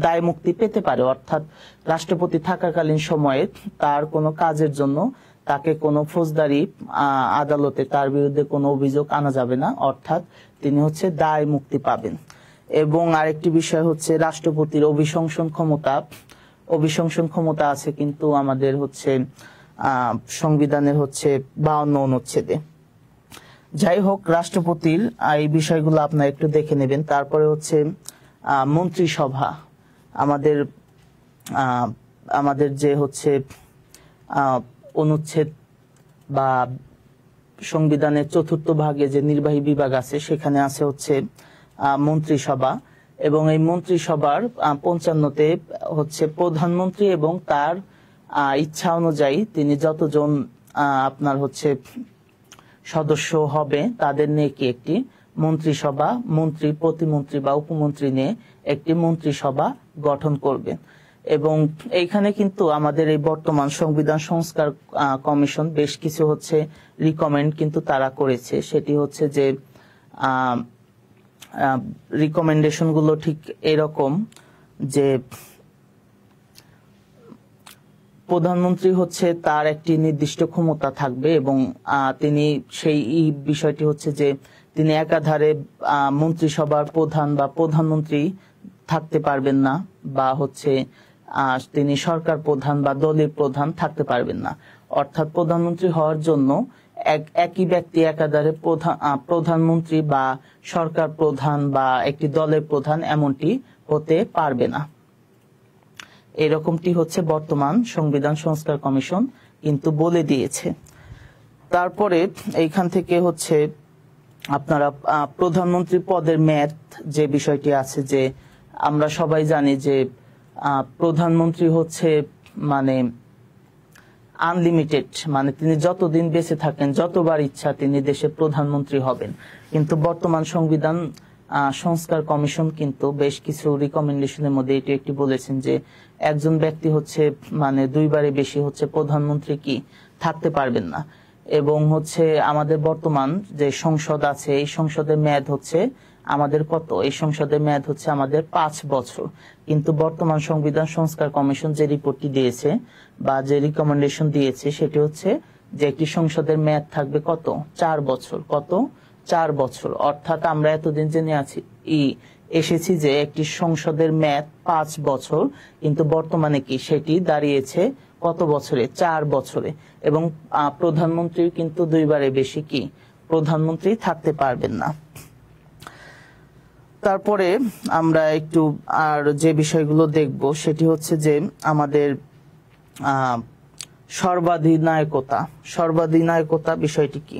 দায় মুক্তি পেতে পারে। অর্থাৎ রাষ্ট্রপতি থাকাকালীন সময়ে তার কোনো কাজের জন্য তাকে কোনো ফৌজদারি আদালতে তার বিরুদ্ধে কোনো অভিযোগ আনা যাবে না, অর্থাৎ তিনি হচ্ছে দায় মুক্তি পাবেন। এবং আরেকটি বিষয় হচ্ছে রাষ্ট্রপতির অভিশংসন ক্ষমতা আছে কিন্তু আমাদের হচ্ছে সংবিধানের হচ্ছে 52 অনুচ্ছেদে। যাই হোক, রাষ্ট্রপতির এই বিষয়গুলো আপনারা একটু দেখে নেবেন। তারপরে হচ্ছে মন্ত্রিসভা, আমাদের যে হচ্ছে অনুচ্ছেদ বা সংবিধানের 4th ভাগে যে নির্বাহী বিভাগ আছে সেখানে আছে হচ্ছে মন্ত্রিসভা, এবং এই মন্ত্রিসভার 55তে হচ্ছে প্রধানমন্ত্রী এবং তার ইচ্ছা অনুযায়ী তিনি যতজন আপনার হচ্ছে সদস্য হবে তাদের নিয়ে কি একটি মন্ত্রিসভা, মন্ত্রী, প্রতিমন্ত্রী বা উপমন্ত্রী নিয়ে একটি মন্ত্রিসভা গঠন করবেন। এবং এইখানে কিন্তু আমাদের এই বর্তমান সংবিধান সংস্কার কমিশন বেশ কিছু হচ্ছে রিকমেন্ড কিন্তু তারা করেছে। সেটি হচ্ছে যে রিকমেন্ডেশন গুলো ঠিক এরকম যে প্রধানমন্ত্রী হচ্ছে তার একটি নির্দিষ্ট ক্ষমতা থাকবে এবং তিনি সেই বিষয়টি হচ্ছে যে তিনি একাধারে মন্ত্রিসভার প্রধান বা প্রধানমন্ত্রী থাকতে পারবেন না, বা হচ্ছে তিনি সরকার প্রধান বা দলের প্রধান থাকতে পারবেন না। অর্থাৎ প্রধানমন্ত্রী হওয়ার জন্য একই ব্যক্তি একাধারে প্রধানমন্ত্রী বা সরকার প্রধান বা একটি দলের প্রধান এমনটি হতে পারবে না। এরকমটি হচ্ছে বর্তমান সংবিধান সংস্কার কমিশন কিন্তু বলে দিয়েছে। তারপরে এইখান থেকে হচ্ছে আপনারা প্রধানমন্ত্রী পদের মেয়াদ যে বিষয়টি আছে, যে আমরা সবাই জানি যে প্রধানমন্ত্রী হচ্ছে মানে আনলিমিটেড, মানে তিনি যতদিন বেঁচে থাকেন যতবার ইচ্ছা তিনি দেশের প্রধানমন্ত্রী হবেন। কিন্তু বর্তমান সংবিধান সংস্কার কমিশন কিন্তু বেশ কিছু রিকমেন্ডেশনের মধ্যে এটি একটি বলেছেন যে একজন ব্যক্তি হচ্ছে মানে 2বারে বেশি হচ্ছে প্রধানমন্ত্রী কি থাকতে পারবেন না। এবং হচ্ছে আমাদের বর্তমান যে সংসদ আছে এই সংসদের মেয়াদ হচ্ছে আমাদের কত, এই সংসদের মেয়াদ হচ্ছে আমাদের 5 বছর। কিন্তু বর্তমান সংবিধান সংস্কার কমিশন যে রিপোর্টটি দিয়েছে বা যে রিকমেন্ডেশন দিয়েছে সেটি হচ্ছে যে একটি সংসদের মেয়াদ থাকবে কত, 4 বছর। কত, 4 বছর। অর্থাৎ আমরা এতদিন জেনে এসেছি যে একটি সংসদের মেয়াদ 5 বছর, কিন্তু বর্তমানে কি সেটি দাঁড়িয়েছে কত বছরে, 4 বছরে। এবং প্রধানমন্ত্রী কিন্তু 2বারে বেশি কি প্রধানমন্ত্রী থাকতে পারবেন না। তারপরে আমরা একটু আর যে বিষয়গুলো দেখব সেটি হচ্ছে যে আমাদের সর্বাধিনায়কতা বিষয়টি কি।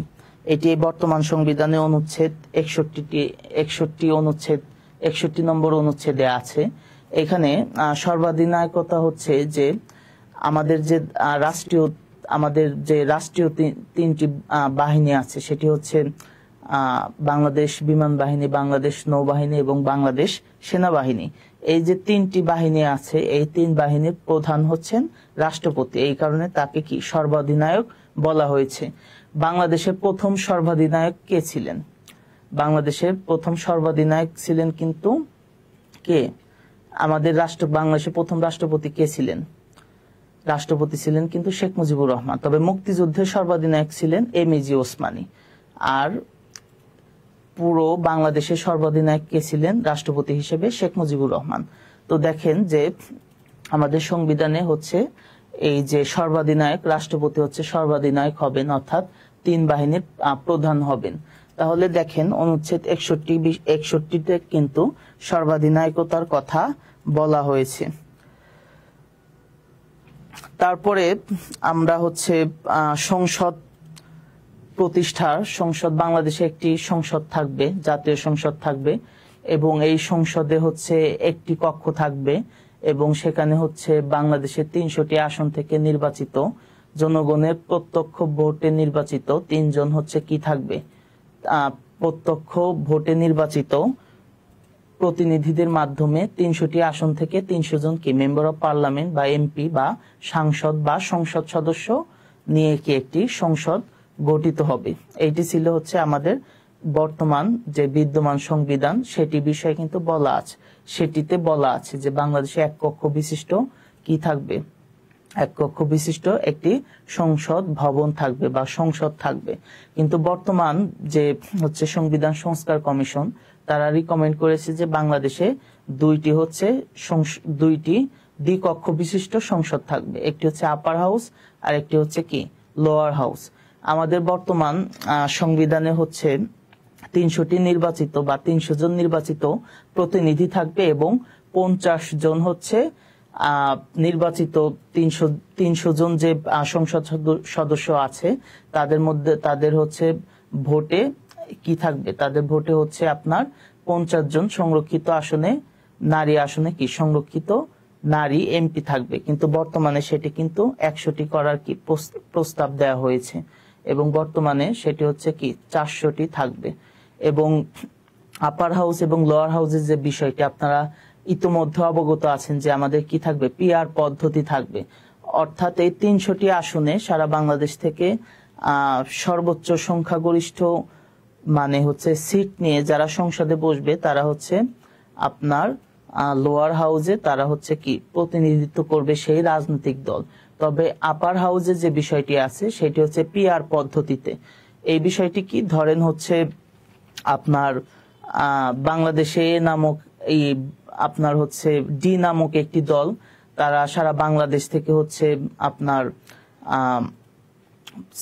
এটি বর্তমান সংবিধানে অনুচ্ছেদ 61 নম্বর অনুচ্ছেদে আছে। এখানে সর্বাধিনায়কতা হচ্ছে যে আমাদের যে রাষ্ট্রীয় 3টি বাহিনী আছে সেটি হচ্ছে বাংলাদেশ বিমান বাহিনী, বাংলাদেশ নৌবাহিনী এবং বাংলাদেশ সেনাবাহিনী। এই যে 3টি বাহিনী আছে এই 3 বাহিনীর প্রধান হচ্ছেন রাষ্ট্রপতি। এই কারণে তাকে কি সর্বাধিনায়ক বলা হয়েছে। বাংলাদেশের প্রথম সর্বাধিনায়ক কে ছিলেন? বাংলাদেশের প্রথম সর্বাধিনায়ক ছিলেন কিন্তু কে? আমাদের বাংলাদেশের প্রথম রাষ্ট্রপতি কে ছিলেন? রাষ্ট্রপতি ছিলেন কিন্তু শেখ মুজিবুর রহমান। তবে মুক্তিযুদ্ধের সর্বাধিনায়ক ছিলেন এমএজি ওসমানী। আর পুরো বাংলাদেশের সর্বাধিনায়ক কে ছিলেন রাষ্ট্রপতি হিসেবে? শেখ মুজিবুর রহমান। তো দেখেন যে আমাদের সংবিধানে হচ্ছে এই যে সর্বাধিনায়ক রাষ্ট্রপতি হচ্ছে সর্বাধিনায়ক হবেন, অর্থাৎ 3 বাহিনীর প্রধান হবেন। তাহলে দেখেন অনুচ্ছেদ 61তে কিন্তু সর্বাধিনায়কতার কথা বলা হয়েছে। তারপরে আমরা হচ্ছে সংসদ বাংলাদেশে একটি সংসদ থাকবে, জাতীয় সংসদ থাকবে, এবং এই সংসদে হচ্ছে একটি কক্ষ থাকবে এবং সেখানে হচ্ছে বাংলাদেশের 300টি আসন থেকে নির্বাচিত জনগণের প্রত্যক্ষ ভোটে নির্বাচিত 3 জন হচ্ছে কি থাকবে, প্রত্যক্ষ ভোটে নির্বাচিত প্রতিনিধিদের মাধ্যমে 300টি আসন থেকে 300 জন কি মেম্বার অফ পার্লামেন্ট বা এমপি বা সাংসদ বা সংসদ সদস্য নিয়ে কি একটি সংসদ গঠিত হবে। এইটি ছিল হচ্ছে আমাদের বর্তমান যে বিদ্যমান সংবিধান সেটি বিষয়ে কিন্তু বলা আছে। সেটিতে বলা আছে যে বাংলাদেশে এক কক্ষ বিশিষ্ট কি থাকবে, এক কক্ষ বিশিষ্ট একটি সংসদ ভবন থাকবে বা সংসদ থাকবে। কিন্তু বর্তমান যে হচ্ছে সংবিধান সংস্কার কমিশন তারা রিকমেন্ড করেছে যে বাংলাদেশে দুইটি দ্বিকক্ষ বিশিষ্ট সংসদ থাকবে, একটি হচ্ছে আপার হাউস আর একটি হচ্ছে কি লোয়ার হাউস। আমাদের বর্তমান সংবিধানে হচ্ছে 300টি নির্বাচিত বা 300 জন নির্বাচিত প্রতিনিধি থাকবে এবং 50 জন হচ্ছে নির্বাচিত 300 জন যে সংসদ সদস্য আছে তাদের হচ্ছে ভোটে কি থাকবে, তাদের ভোটে হচ্ছে আপনার 50 জন সংরক্ষিত আসনে, নারী আসনে কি সংরক্ষিত নারী এমপি থাকবে। কিন্তু বর্তমানে সেটি কিন্তু 100টি করার কি প্রস্তাব দেওয়া হয়েছে এবং বর্তমানে সেটি হচ্ছে কি 400টি থাকবে। এবং আপার হাউস এবং লোয়ার হাউসের যে বিষয়টি আপনারা ইতিমধ্যে অবগত আছেন যে আমাদের কি থাকবে, পিআর পদ্ধতি থাকবে। অর্থাৎ এই 300টি আসনে সারা বাংলাদেশ থেকে সর্বোচ্চ সংখ্যাগরিষ্ঠ মানে হচ্ছে সিট নিয়ে যারা সংসদে বসবে তারা হচ্ছে আপনার লোয়ার হাউসে তারা হচ্ছে কি প্রতিনিধিত্ব করবে সেই রাজনৈতিক দল। তবে আপার হাউসে যে বিষয়টি আছে সেটি হচ্ছে পিআর পদ্ধতিতে। এই বিষয়টি কি, ধরেন হচ্ছে আপনার বাংলাদেশে নামক এই আপনার হচ্ছে ডি নামক একটি দল, তারা সারা বাংলাদেশ থেকে হচ্ছে আপনার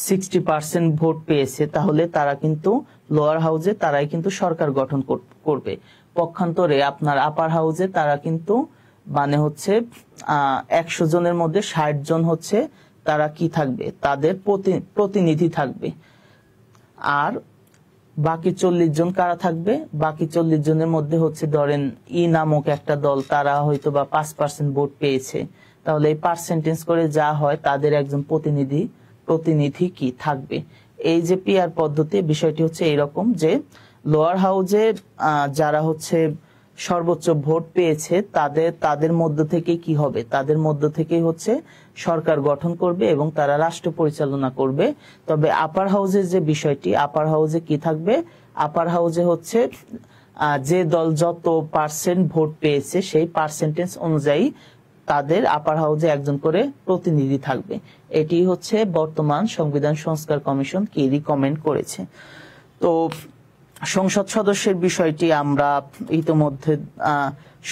60% ভোট পেয়েছে, তাহলে তারা কিন্তু লোয়ার হাউসে তারাই কিন্তু সরকার গঠন করবে। পক্ষান্তরে আপনার আপার হাউসে তারা কিন্তু মানে হচ্ছে 100 জনের মধ্যে 60 জন হচ্ছে তারা কি থাকবে, তাদের প্রতিনিধি থাকবে। আর বাকি 40 জন কারা থাকবে, বাকি 40 জনের মধ্যে হচ্ছে ধরেন ই নামক একটা দল, তারা হয়তো বা 5% ভোট পেয়েছে, তাহলে এই পার্সেন্টেজ করে যা হয় তাদের একজন প্রতিনিধি কি থাকবে। এই যে পিআর পদ্ধতি, বিষয়টি হচ্ছে এইরকম যে লোয়ার হাউসে যারা হচ্ছে সর্বোচ্চ ভোট পেয়েছে তাদের মধ্য থেকে কি হবে, তাদের মধ্য থেকেই হচ্ছে সরকার গঠন করবে এবং তারা রাষ্ট্র পরিচালনা করবে। তবে আপার হাউসের যে বিষয়টি, আপার হাউসে কি থাকবে, আপার হাউসে হচ্ছে যে দল যত পার্সেন্ট ভোট পেয়েছে সেই পার্সেন্টেজ অনুযায়ী তাদের আপার হাউসে একজন করে প্রতিনিধি থাকবে। এটি হচ্ছে বর্তমান সংবিধান সংস্কার কমিশন কি রিকমেন্ড করেছে। তো সংসদ সদস্যের বিষয়টি আমরা ইতিমধ্যে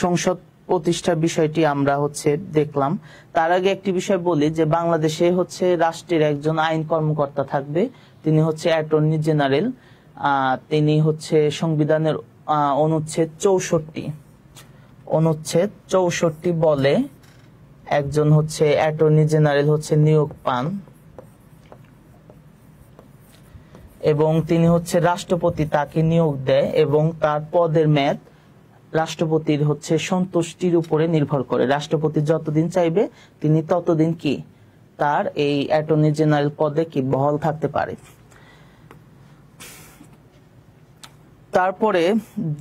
সংসদ প্রতিষ্ঠার বিষয়টি আমরা হচ্ছে দেখলাম। তার আগে একটি বিষয় বলি যে বাংলাদেশে হচ্ছে রাষ্ট্রের একজন আইন কর্মকর্তা থাকবে, তিনি হচ্ছে অ্যাটর্নি জেনারেল। তিনি হচ্ছে সংবিধানের অনুচ্ছেদ 64 বলে একজন হচ্ছে অ্যাটর্নি জেনারেল হচ্ছে নিয়োগ পান এবং তিনি হচ্ছে রাষ্ট্রপতি তাকে নিয়োগ দেয় এবং তার পদের মেয়াদ রাষ্ট্রপতির হচ্ছে সন্তুষ্টির উপরে নির্ভর করে। রাষ্ট্রপতি যতদিন চাইবে তিনি ততদিন কি তার এই অ্যাটর্নি জেনারেল পদে কি বহাল থাকতে পারে। তারপরে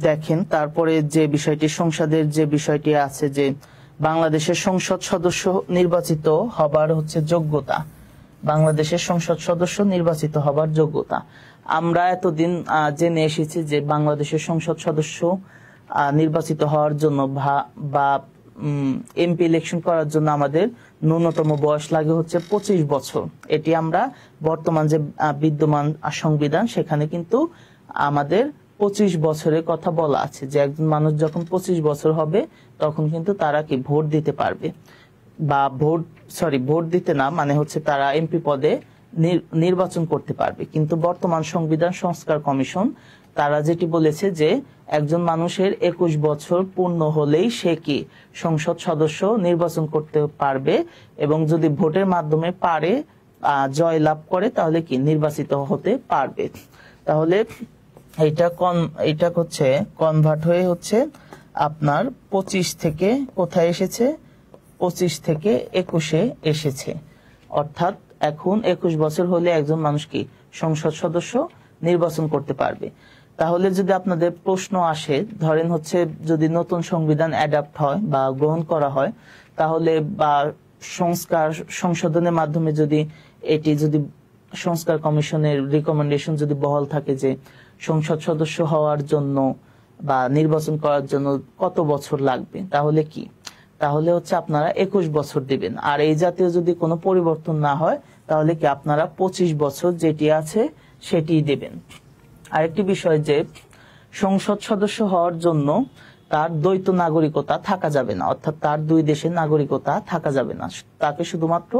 দেখেন, তারপরে যে বিষয়টি সংসদের যে বিষয়টি আছে যে বাংলাদেশের সংসদ সদস্য নির্বাচিত হবার হচ্ছে যোগ্যতা, বাংলাদেশের সংসদ সদস্য নির্বাচিত হবার যোগ্যতা। আমরা এতদিন জেনে এসেছি যে বাংলাদেশের সংসদ সদস্য নির্বাচিত হওয়ার জন্য বা এমপি ইলেকশন করার জন্য আমাদের ন্যূনতম বয়স লাগে হচ্ছে 25 বছর। এটি আমরা বর্তমান যে বিদ্যমান সংবিধান সেখানে কিন্তু আমাদের 25 বছরের কথা বলা আছে যে একজন মানুষ যখন 25 বছর হবে তখন কিন্তু তারা কি ভোট দিতে পারবে, বা ভোট দিতে না মানে হচ্ছে তারা এমপি পদে নির্বাচন করতে পারবে। কিন্তু বর্তমান সংবিধান সংস্কার কমিশন তারা যেটি বলেছে যে একজন মানুষের 21 বছর পূর্ণ হলেই সে কি সংসদ সদস্য নির্বাচন করতে পারবে এবং যদি ভোটের মাধ্যমে পারে জয় লাভ করে তাহলে কি নির্বাচিত হতে পারবে। তাহলে এইটা হচ্ছে কনভার্ট হয়ে হচ্ছে আপনার 25 থেকে কোথায় এসেছে, 25 থেকে 21-এ এসেছে। অর্থাৎ এখন 21 বছর হলে একজন মানুষ কি সংসদ সদস্য নির্বাচন করতে পারবে। তাহলে যদি আপনাদের প্রশ্ন আসে, ধরেন হচ্ছে যদি নতুন সংবিধান অ্যাডাপ্ট হয় বা গ্রহণ করা হয় তাহলে বা সংশোধনের মাধ্যমে যদি সংস্কার কমিশনের রিকমেন্ডেশন যদি বহাল থাকে যে সংসদ সদস্য হওয়ার জন্য বা নির্বাচন করার জন্য কত বছর লাগবে, তাহলে হচ্ছে আপনারা 21 বছর দিবেন। আর এই জাতীয় যদি কোনো পরিবর্তন না হয় তাহলে কি আপনারা 25 বছর যেটি আছে সেটি দেবেন। আরেকটি বিষয় যে সংসদ সদস্য হওয়ার জন্য তার দ্বৈত নাগরিকতা থাকা যাবে না, অর্থাৎ তার দুই দেশের নাগরিকতা থাকা যাবে না, তাকে শুধুমাত্র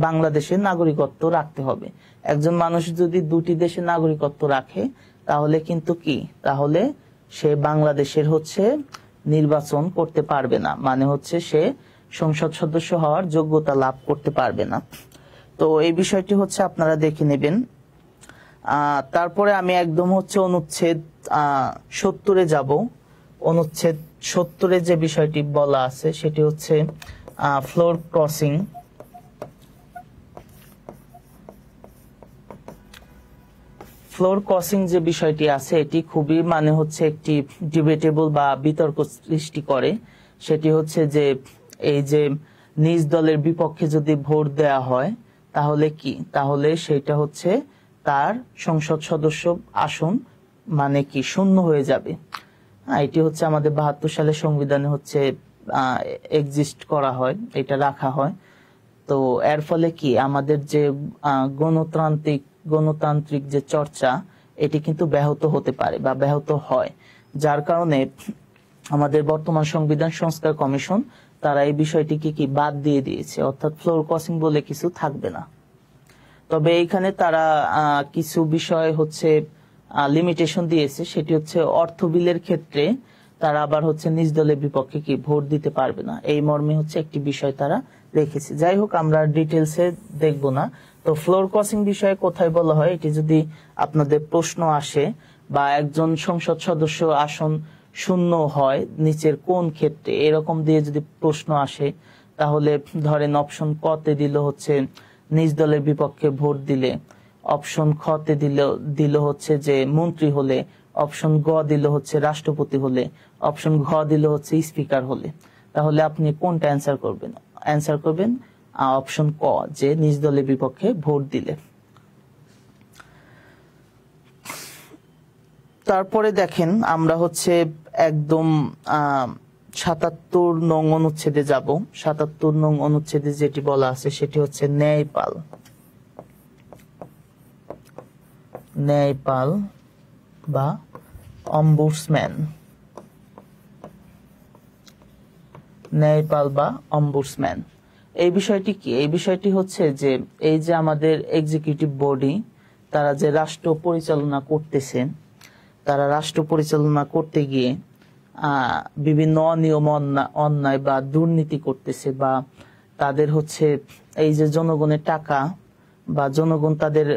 বাংলাদেশের নাগরিকত্ব রাখতে হবে। একজন মানুষ যদি দুটি দেশের নাগরিকত্ব রাখে তাহলে কিন্তু কি, তাহলে সে বাংলাদেশের নির্বাচন করতে পারবে না, মানে সে সংসদ সদস্য হওয়ার যোগ্যতা লাভ করতে পারবে না। তো এই বিষয়টি আপনারা দেখে নেবেন। তারপরে আমি একদম অনুচ্ছেদ 70-এ যাব। অনুচ্ছেদ 70-এ যে বিষয়টি বলা আছে সেটি ফ্লোর ক্রসিং। ফ্লোর ক্রসিং যে বিষয়টি আছে এটি খুবই একটি ডিবেটেবল বা বিতর্ক সৃষ্টি করে। সেটি যে এই যে নিজ দলের বিপক্ষে যদি ভোট দেয়া হয় তাহলে কি, তাহলে সেটা তার সংসদ সদস্য আসন মানে কি শূন্য হয়ে যাবে। এটি আমাদের 72 সালের সংবিধানে এক্সিস্ট করা হয়, এটা রাখা হয়। তো এর ফলে কি আমাদের যে গণতান্ত্রিক যে চর্চা এটি কিন্তু ব্যাহত হতে পারে বা ব্যাহত হয়, যার কারণে আমাদের বর্তমান সংবিধান সংস্কার কমিশন তারা এই বিষয়টিকে কি বাদ দিয়ে দিয়েছে, অর্থাৎ ফ্লোর ক্রসিং বলে কিছু থাকবে না। তবে এইখানে তারা কিছু বিষয় লিমিটেশন দিয়েছে, সেটি অর্থ বিলের ক্ষেত্রে তারা আবার নিজ দলের বিপক্ষে কি ভোট দিতে পারবে না, এই মর্মে একটি বিষয় তারা রেখেছে। যাই হোক, আমরা ডিটেলসে দেখব না। তো ফ্লোর ক্রসিং বিষয়ে কোথায় বলা হয়, এটি যদি আপনাদের প্রশ্ন আসে বা একজন সংসদ সদস্য আসন শূন্য হয় নিচের কোন ক্ষেত্রে, এরকম দিয়ে যদি প্রশ্ন আসে তাহলে ধরেন অপশন ক তে দিল নিজ দলের বিপক্ষে ভোট দিলে, অপশন খ তে দিল যে মন্ত্রী হলে, অপশন গ দিল রাষ্ট্রপতি হলে, অপশন ঘ দিল স্পিকার হলে, তাহলে আপনি কোনটা অ্যান্সার করবেন? অ্যান্সার করবেন অপশন ক, যে নিজ দলের বিপক্ষে ভোট দিলে। তারপরে দেখেন আমরা একদম 77 নং অনুচ্ছেদে যাব। 77 নং অনুচ্ছেদে যেটি বলা আছে সেটি ন্যায়পাল। ন্যায়পাল বা অম্বুডসম্যান। ন্যায়পাল বা অম্বুডসম্যান এই বিষয়টি কি? এই বিষয়টি যে এই যে আমাদের এক্সিকিউটিভ বডি, তারা যে রাষ্ট্র পরিচালনা করতেছেন, তারা রাষ্ট্র পরিচালনা করতে গিয়ে বিভিন্ন অনিয়ম অন্যায় বা দুর্নীতি করতেছে, বা তাদের এই যে জনগণের টাকা বা জনগণ তাদের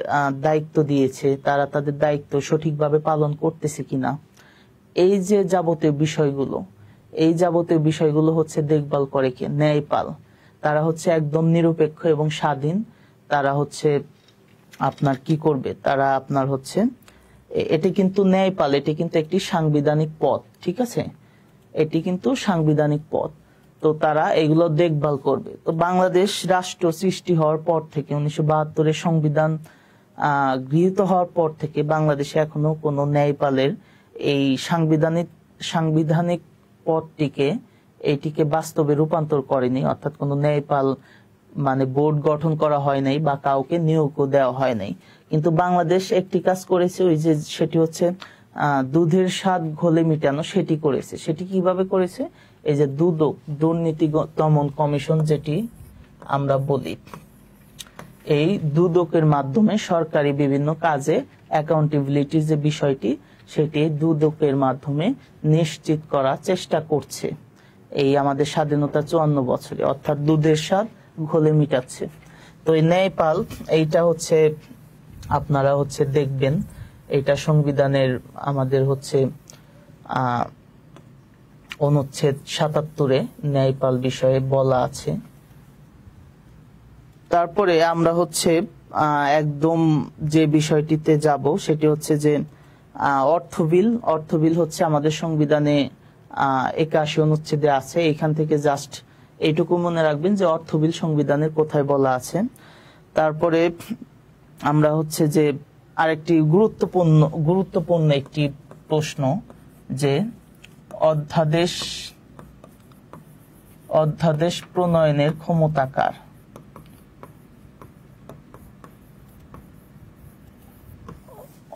দায়িত্ব দিয়েছে, তারা তাদের দায়িত্ব সঠিকভাবে পালন করতেছে কিনা, এই যে যাবতীয় বিষয়গুলো, এই যাবতীয় বিষয়গুলো দেখভাল করে কে? ন্যায়পাল। তারা একদম নিরপেক্ষ এবং স্বাধীন। তারা আপনার কি করবে, তারা আপনার এটি কিন্তু ন্যায়পাল, এটি কিন্তু একটি সাংবিধানিক পদ, ঠিক আছে, এটি কিন্তু সাংবিধানিক পদ। তো তারা এগুলো দেখভাল করবে। তো বাংলাদেশ রাষ্ট্র সৃষ্টি হওয়ার পর থেকে 1972-এর সংবিধান গৃহীত হওয়ার পর থেকে বাংলাদেশে এখনো কোনো ন্যায়পালের এই সাংবিধানিক পদটিকে এইটিকে বাস্তবে রূপান্তর করেনি, অর্থাৎ কোনো ন্যায়পাল মানে বোর্ড গঠন করা হয় নাই বা কাউকে নিয়োগও দেওয়া হয় নাই। কিন্তু বাংলাদেশ একটি কাজ করেছে, ওই যে সেটি দুধের স্বাদ ঘোলে মিটানো, সেটি করেছে। সেটি কিভাবে করেছে? এই যে দুদক, দুর্নীতি দমন কমিশন যেটি আমরা বলি, এই দুদকের মাধ্যমে সরকারি বিভিন্ন কাজে অ্যাকাউন্টেবিলিটির যে বিষয়টি সেটি দুদকের মাধ্যমে নিশ্চিত করার চেষ্টা করছে এই আমাদের স্বাধীনতা 54 বছরে, অর্থাৎ দুধের স্বাদ ঘোলে মিটাচ্ছে। তো এই ন্যায়পাল এইটা আপনারা দেখবেন, এটা সংবিধানের আমাদের অনুচ্ছেদ 77-এ ন্যায়পাল বিষয়ে বলা আছে। তারপরে আমরা একদম যে বিষয়টিতে যাব সেটি যে অর্থবিল। অর্থবিল আমাদের সংবিধানে 81 অনুচ্ছেদে আছে। এখান থেকে জাস্ট এইটুকু মনে রাখবেন যে অর্থবিল সংবিধানের কোথায় বলা আছে। তারপরে আমরা যে আরেকটি গুরুত্বপূর্ণ একটি প্রশ্ন, যে অধ্যাদেশ প্রণয়নের ক্ষমতা কার?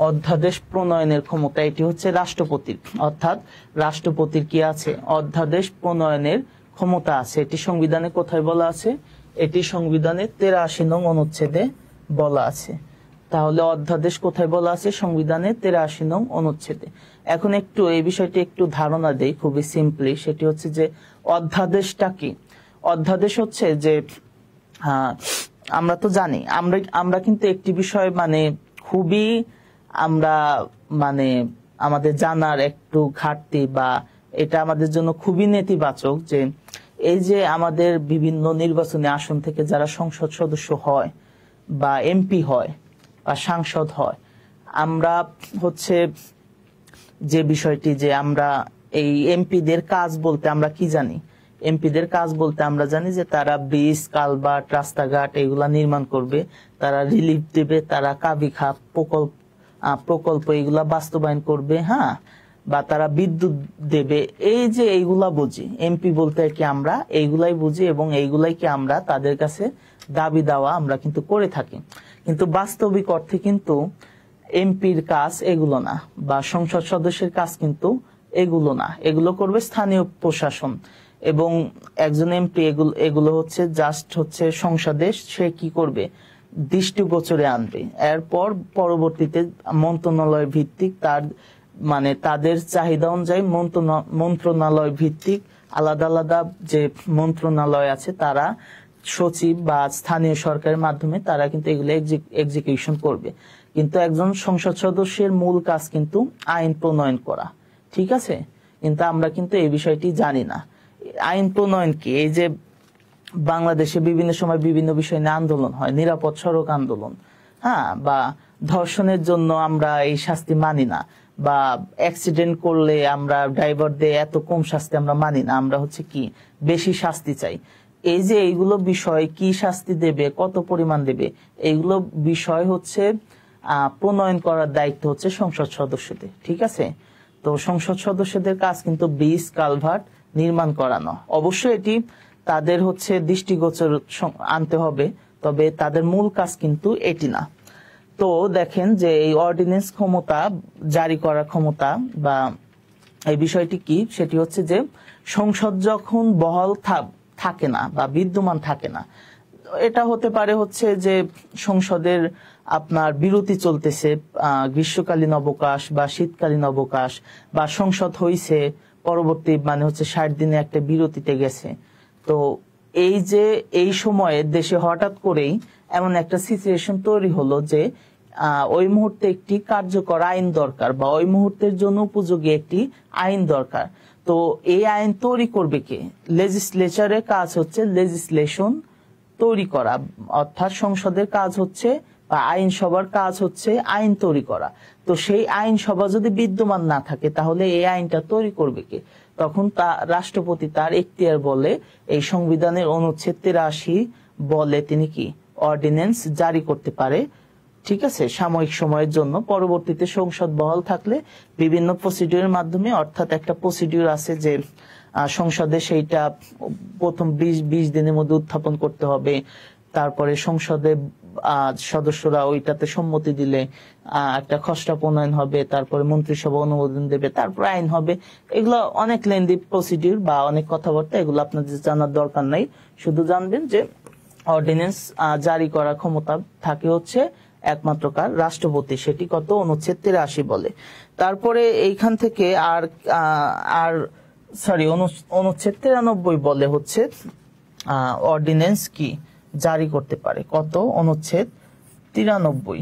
অধ্যাদেশ প্রণয়নের ক্ষমতা এটি হচ্ছে রাষ্ট্রপতির, অর্থাৎ রাষ্ট্রপতির কি আছে, অধ্যাদেশ প্রণয়নের ক্ষমতা আছে। এটি সংবিধানে কোথায় বলা আছে, এটি সংবিধানে 83 নং অনুচ্ছেদে বলা আছে। তাহলে অধ্যাদেশ কোথায় বলা আছে, সংবিধানে 83 নং অনুচ্ছেদে। এখন একটু এই বিষয়টি একটু ধারণা দেই খুবই সিম্পলি, সেটি হচ্ছে যে অধ্যাদেশটা কি। অধ্যাদেশ হচ্ছে যে আমরা তো জানি, আমরা কিন্তু একটি বিষয় মানে খুবই আমরা মানে আমাদের জানার একটু ঘাটতি, বা এটা আমাদের জন্য খুবই নেতিবাচক, যে এই যে আমাদের বিভিন্ন নির্বাচনী আসন থেকে যারা সংসদ সদস্য হয় বা এমপি হয় বা সাংসদ হয়, আমরা হচ্ছে যে বিষয়টি যে আমরা এই এমপিদের কাজ বলতে আমরা কি জানি, এমপিদের কাজ বলতে আমরা জানি যে তারা ব্রিজ, কালভার্ট, রাস্তাঘাট এগুলা নির্মাণ করবে, তারা রিলিফ দেবে, তারা কাবিখা প্রকল্প এগুলা বাস্তবায়ন করবে, হ্যাঁ, বা তারা বিদ্যুৎ দেবে। এই যে এইগুলা বুঝি, এমপি বলতে কি আমরা এইগুলাই বুঝি, এবং এইগুলাই কি আমরা তাদের কাছে দাবি দেওয়া আমরা কিন্তু করে থাকি। কিন্তু বাস্তবিক অর্থে কিন্তু এমপির কাজ এগুলো না, বা সংসদ সদস্যের কাজ কিন্তু এগুলো না, এগুলো করবে স্থানীয় প্রশাসন। এবং একজন এমপি এগুলো হচ্ছে জাস্ট হচ্ছে সংসদে সে কি করবে, দৃষ্টিগোচরে আনবে, এরপর পরবর্তীতে মন্ত্রণালয় ভিত্তিক তার মানে তাদের চাহিদা অনুযায়ী মন্ত্রণালয় ভিত্তিক আলাদা আলাদা যে মন্ত্রণালয় আছে তারা সচিব বা স্থানীয় সরকারের মাধ্যমে তারা কিন্তু এগুলো এক্সিকিউশন করবে। কিন্তু একজন সংসদ সদস্যের মূল কাজ কিন্তু আইন প্রণয়ন করা, ঠিক আছে। কিন্তু আমরা কিন্তু এই বিষয়টি জানি না। আইন প্রণয়ন কি, এই যে বাংলাদেশে বিভিন্ন সময় বিভিন্ন বিষয় নিয়ে আন্দোলন হয়, নিরাপদ সড়ক আন্দোলন, হ্যাঁ, বা ধর্ষণের জন্য আমরা এই শাস্তি মানি না, বা অ্যাক্সিডেন্ট করলে আমরা ড্রাইভারদের এত কম শাস্তি আমরা মানি না, আমরা হচ্ছে কি বেশি শাস্তি চাই। এই যে এইগুলো বিষয়, কি শাস্তি দেবে, কত পরিমাণ দেবে, এইগুলো বিষয় হচ্ছে প্রণয়ন করার দায়িত্ব হচ্ছে সংসদ সদস্যদের, ঠিক আছে। তো সংসদ সদস্যদের কাজ কিন্তু ব্রিজ, কালভার্ট নির্মাণ করানো, অবশ্যই এটি তাদের হচ্ছে দৃষ্টিগোচর আনতে হবে, তবে তাদের মূল কাজ কিন্তু এটি না। তো দেখেন যে এই অর্ডিন্যান্স ক্ষমতা জারি করার ক্ষমতা বা এই বিষয়টি কি, সেটি হচ্ছে যে সংসদ যখন বহাল থাকে না বা বিদ্যমান থাকে না, এটা হতে পারে হচ্ছে যে সংসদের আপনার বিরতি চলতেছে, গ্রীষ্মকালীন অবকাশ বা শীতকালীন অবকাশ, বা সংসদ হইছে পরবর্তী মানে হচ্ছে 60 দিনে একটা বিরতিতে গেছে। তো এই যে এই সময়ে দেশে হঠাৎ করেই এমন একটা সিচুয়েশন তৈরি হলো যে ওই মুহূর্তে একটি কার্যকর আইন দরকার, বা ওই মুহূর্তের জন্য উপযোগী একটি আইন দরকার। তো এই আইন তৈরি করবে কে? লেজিসলেচারের কাজ হচ্ছে লেজিসলেশন তৈরি করা, অর্থাৎ সংসদের কাজ হচ্ছে বা আইনসভার কাজ হচ্ছে আইন তৈরি করা। তো সেই আইনসভা যদি বিদ্যমান না থাকে তাহলে এই আইনটা তৈরি করবে কে? তখন রাষ্ট্রপতি তার এখতিয়ার বলে এই সংবিধানের অনুচ্ছেদ 83 বলে তিনি কি অর্ডিন্যান্স জারি করতে পারে, ঠিক আছে, সাময়িক সময়ের জন্য। পরবর্তীতে সংসদ বহাল থাকলে বিভিন্ন প্রসিডিউরের মাধ্যমে, অর্থাৎ একটা প্রসিডিউর আছে যে সংসদে সেইটা প্রথম 20 দিনের মধ্যে উত্থাপন করতে হবে, তারপরে সংসদে সদস্যরা ওইটাতে সম্মতি দিলে একটা খসড়া প্রণয়ন হবে, তারপরে মন্ত্রিসভা অনুমোদন দেবে, তারপর আইন হবে। এগুলো অনেক লেন্দি প্রসিডিউর বা অনেক কথাবার্তা, এগুলো আপনাদের জানার দরকার নাই। শুধু জানবেন যে অর্ডিন্যান্স জারি করার ক্ষমতা থাকে হচ্ছে একমাত্র কার, রাষ্ট্রপতি। সেটি কত, অনুচ্ছেদ 83 বলে। তারপরে এইখান থেকে অনুচ্ছেদ 93 বলে হচ্ছে অর্ডিন্যান্স কি জারি করতে পারে, কত, অনুচ্ছেদ 93।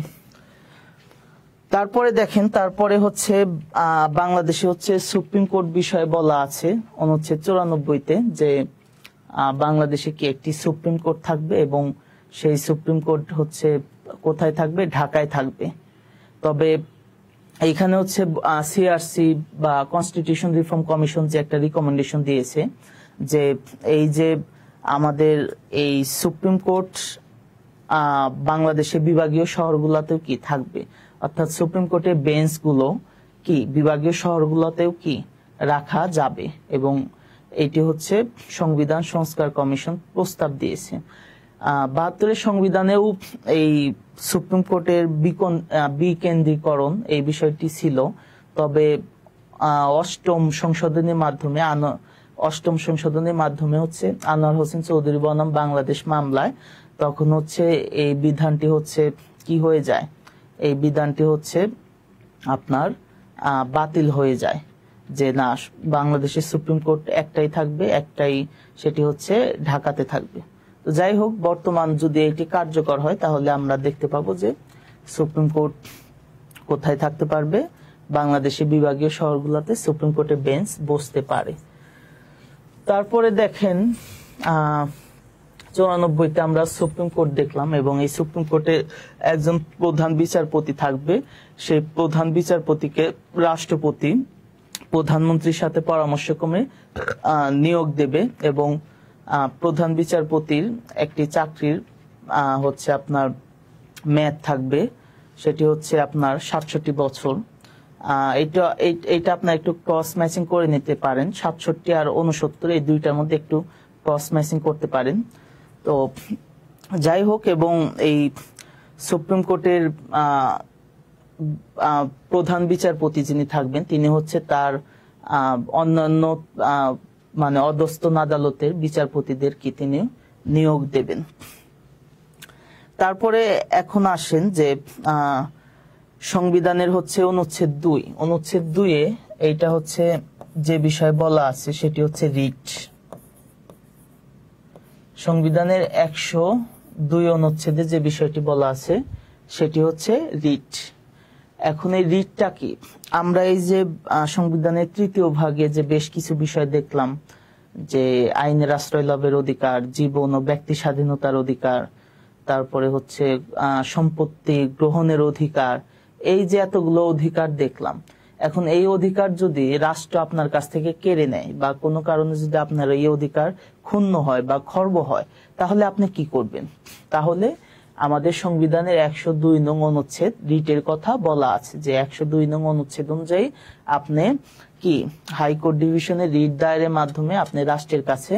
তারপরে দেখেন, তারপরে হচ্ছে বাংলাদেশে হচ্ছে সুপ্রিম কোর্ট বিষয়ে বলা আছে অনুচ্ছেদ 94-তে যে বাংলাদেশে কি একটি সুপ্রিম কোর্ট থাকবে, এবং সেই সুপ্রিম কোর্ট হচ্ছে কোথায় থাকবে, ঢাকায় থাকবে। তবে এইখানে হচ্ছে সিআরসি বা কনস্টিটিউশন রিফর্ম কমিশন যে একটা রিকমেন্ডেশন দিয়েছে যে এই যে আমাদের এই সুপ্রিম কোর্ট বাংলাদেশের বিভাগীয় শহরগুলোতেও কি থাকবে, অর্থাৎ সুপ্রিম কোর্টের বেঞ্চগুলো কি বিভাগীয় শহরগুলোতেও কি রাখা যাবে, এবং এটি হচ্ছে সংবিধান সংস্কার কমিশন প্রস্তাব দিয়েছে। 72-এর সংবিধানেও এই সুপ্রিম কোর্টের বিকেন্দ্রীকরণ এই বিষয়টি ছিল, তবে অষ্টম সংশোধনীর মাধ্যমে হচ্ছে আনোয়ার হোসেন চৌধুরী বনাম বাংলাদেশ মামলায় তখন হচ্ছে এই বিধানটি হচ্ছে কি হয়ে যায়, এই বিধানটি হচ্ছে আপনার বাতিল হয়ে যায়, যে না বাংলাদেশের সুপ্রিম কোর্ট একটাই থাকবে, সেটি হচ্ছে ঢাকাতে থাকবে। তো যাই হোক, বর্তমান যদি এটি কার্যকর হয় তাহলে আমরা দেখতে পাবো যে সুপ্রিম কোর্ট কোথায় থাকতে পারবে, বাংলাদেশের বিভাগীয় শহরগুলোতে সুপ্রিম কোর্টের বেঞ্চ বসতে পারে। তারপরে দেখেন 94-তে আমরা সুপ্রিম কোর্ট দেখলাম, এবং এই সুপ্রিম কোর্টে একজন প্রধান বিচারপতি থাকবে। সেই প্রধান বিচারপতিকে রাষ্ট্রপতি প্রধানমন্ত্রীর সাথে পরামর্শক্রমে নিয়োগ দেবে, এবং প্রধান বিচারপতির একটি চাকরির হচ্ছে আপনার মেয়াদ থাকবে, সেটি হচ্ছে আপনার 67 বছর। এটা আপনার একটু ক্রস ম্যাচিং করে নিতে পারেন, 67 আর 69 এই দুইটার মধ্যে একটু ক্রস ম্যাচিং করতে পারেন। তো যাই হোক, এবং এই সুপ্রিম কোর্টের প্রধান বিচারপতি যিনি থাকবেন তিনি হচ্ছে তার অন্যান্য মানে অধস্তন আদালতের বিচারপতিদেরকে তিনি নিয়োগ দেবেন। তারপরে এখন আসেন যে সংবিধানের হচ্ছে অনুচ্ছেদ 2-এ এইটা হচ্ছে যে বিষয় বলা আছে সেটি হচ্ছে রিট। সংবিধানের 102 অনুচ্ছেদে যে বিষয়টি বলা আছে সেটি হচ্ছে রিট। এখন এই রিটটা কি, আমরা এই যে সংবিধানের 3য় ভাগে যে বেশ কিছু বিষয় দেখলাম, যে আইনের আশ্রয় লাভের অধিকার, জীবন ও ব্যক্তি স্বাধীনতার অধিকার, তারপরে হচ্ছে সম্পত্তি গ্রহণের অধিকার, এই যে এতগুলো অধিকার দেখলাম, এখন এই অধিকার যদি রাষ্ট্র আপনার কাছ থেকে কেড়ে নেয় বা কোনো কারণে যদি আপনার এই অধিকার ক্ষুণ্ণ হয় বা খর্ব হয়, তাহলে আপনি কি করবেন? তাহলে আমাদের সংবিধানের 102 নং অনুচ্ছেদ রিটের কথা বলা আছে, যে 102 নং অনুচ্ছেদ অনুযায়ী আপনি কি হাইকোর্ট ডিভিশনের রিট দায়েরের মাধ্যমে আপনি রাষ্ট্রের কাছে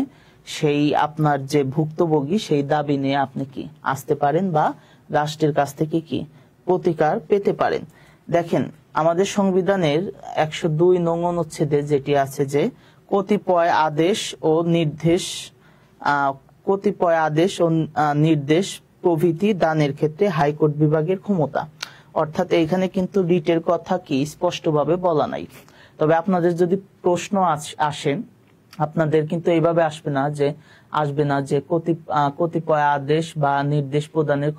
সেই আপনার যে ভুক্তভোগী সেই দাবি নিয়ে আপনি কি আসতে পারেন বা রাষ্ট্রের কাছ থেকে কি প্রতিকার পেতে পারেন। দেখেন আমাদের সংবিধানের 102 নং অনুচ্ছেদে যেটি আছে যে কতিপয় আদেশ ও নির্দেশ প্রভৃতি দানের ক্ষেত্রে হাইকোর্ট বিভাগের ক্ষমতা, অর্থাৎ এইখানে কিন্তু রিটের কথা কি স্পষ্টভাবে বলা নাই। তবে আপনাদের যদি প্রশ্ন আসেন, আপনাদের কিন্তু এইভাবে আসবে না যে কতিপয় আদেশ বা নির্দেশ প্রদানের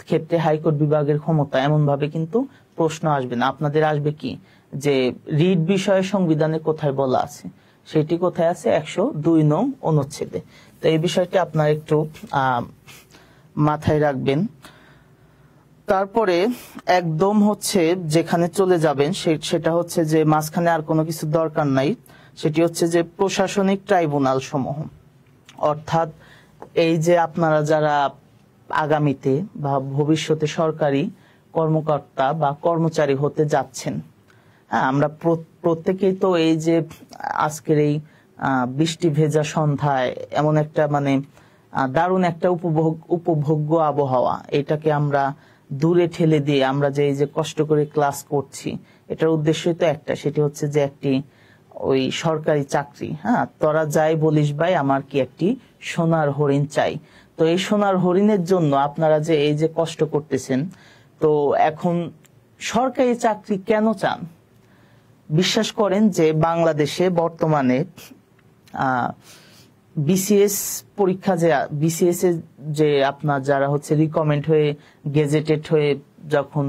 ক্ষেত্রে হাইকোর্ট বিভাগের ক্ষমতা, এমন ভাবে কিন্তু প্রশ্ন আসবে না। আপনাদের আসবে কি যে রিট বিষয়ে সংবিধানে কোথায় বলা আছে, সেটি কোথায় আছে 102 নং অনুচ্ছেদে। তো এই বিষয়টি আপনারা একটু মাথায় রাখবেন। তারপরে একদম হচ্ছে যেখানে চলে যাবেন সেটা হচ্ছে যে মাঝখানে আর কোনো কিছু দরকার নাই, সেটি হচ্ছে যে প্রশাসনিক ট্রাইব্যুনাল সমূহ, অর্থাৎ এই যে আপনারা যারা আগামীতে বা ভবিষ্যতে সরকারি কর্মকর্তা বা কর্মচারী হতে যাচ্ছেন, হ্যাঁ, আমরা প্রত্যেকেই তো এই যে আজকের এই বৃষ্টি ভেজা সন্ধ্যায় এমন একটা মানে দারুণ একটা উপভোগ্য আবহাওয়া, এটাকে আমরা দূরে ঠেলে দিয়ে আমরা যে এই যে কষ্ট করে ক্লাস করছি, এটার উদ্দেশ্যই তো একটা, সেটি হচ্ছে যে একটি ওই সরকারি চাকরি। হ্যাঁ, তোরা যাই বলিস ভাই, আমার কি একটি সোনার হরিণ চাই। তো এই সোনার হরিণের জন্য আপনারা যে এই যে কষ্ট করতেছেন, তো এখন সরকারি চাকরি কেন চান? বিশ্বাস করেন যে বাংলাদেশে বর্তমানে বিসিএস পরীক্ষা, যে বিসিএস এ যে আপনার যারা হচ্ছে রিকমেন্ড হয়ে গেজেটেড হয়ে যখন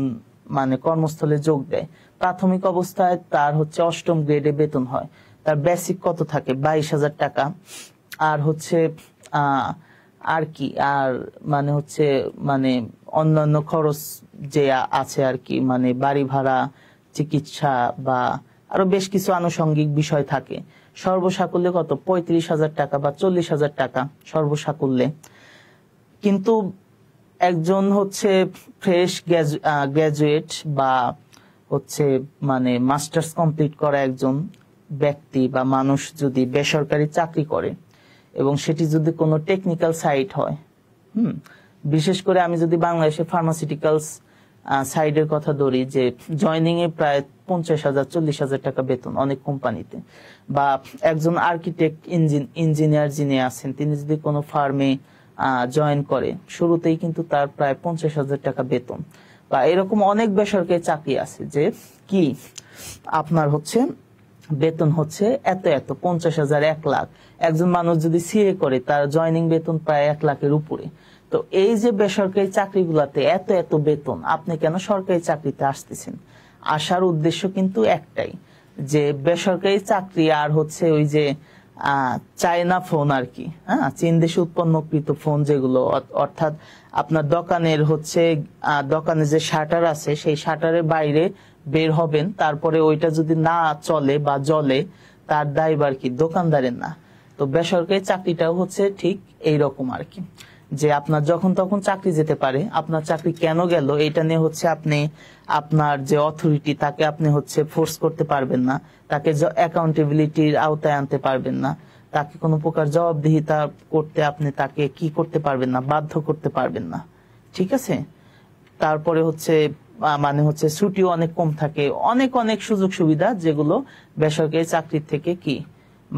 মানে কর্মস্থলে যোগ দেয়, প্রাথমিক অবস্থায় তার হচ্ছে 8ম গ্রেডে বেতন হয়, তার বেসিক কত থাকে 22,000 টাকা, আর হচ্ছে আর কি আর মানে হচ্ছে মানে অন্যান্য খরচ যে আছে আর কি, মানে বাড়ি ভাড়া, চিকিৎসা বা আরো বেশ কিছু আনুষঙ্গিক বিষয় থাকে। সর্বসাকুল্যে কত 35,000 টাকা বা 40,000 টাকা সর্বসাকুল্যে। কিন্তু একজন হচ্ছে ফ্রেশ গ্রাজুয়েট বা হচ্ছে মানে মাস্টার্স কমপ্লিট করা একজন ব্যক্তি বা মানুষ যদি বেসরকারি চাকরি করে এবং সেটি যদি কোনো টেকনিক্যাল সাইট হয়, বিশেষ করে আমি যদি বাংলাদেশে ফার্মাসিউটিক্যালস সাইডের কথা ধরি, যে জয়নিং এ প্রায় 50,000 40,000 টাকা বেতন অনেক কোম্পানিতে, বা একজন আর্কিটেক্ট ইঞ্জিনিয়ার যিনি আছেন তিনি যদি কোনো ফার্মে জয়েন করে, শুরুতেই কিন্তু তার প্রায় 50,000 টাকা বেতন। বা এরকম অনেক বেসরকারি চাকরি আছে যে কি আপনার হচ্ছে বেতন হচ্ছে এত এত 50,000 1 লাখ। একজন মানুষ যদি সিএ করে তার জয়নিং বেতন প্রায় 1 লাখের উপরে। তো এই যে বেসরকারি চাকরিগুলাতে এত এত বেতন, আপনি কেন সরকারি চাকরিতে আসতেছেন? আসার উদ্দেশ্য কিন্তু একটাই, যে বেসরকারি চাকরি আর হচ্ছে ওই যে চায়না ফোন আর কি, হ্যাঁ, চীন দেশে উৎপন্নকৃত ফোন যেগুলো, অর্থাৎ আপনার দোকানের হচ্ছে দোকানে যে শাটার আছে সেই শাটারের বাইরে বের হবেন, তারপরে ওইটা যদি না চলে বা জ্বলে তার দায়ভার কি দোকানদারের না। তো বেসরকারি চাকরিটাও হচ্ছে ঠিক এই রকম আর কি, যে আপনার যখন তখন চাকরি যেতে পারে। আপনার চাকরি কেন গেল এটা নিয়ে হচ্ছে আপনি আপনার যে অথরিটি তাকে আপনি হচ্ছে ফোর্স করতে পারবেন না, তাকে অ্যাকাউন্টেবিলিটির আওতায় আনতে পারবেন না, তাকে কোনো প্রকার জবাবদিহিতা করতে আপনি তাকে কি করতে পারবেন না, বাধ্য করতে পারবেন না। ঠিক আছে। তারপরে হচ্ছে মানে হচ্ছে ছুটিও অনেক কম থাকে, অনেক অনেক সুযোগ সুবিধা যেগুলো বেসরকারি চাকরির থেকে কি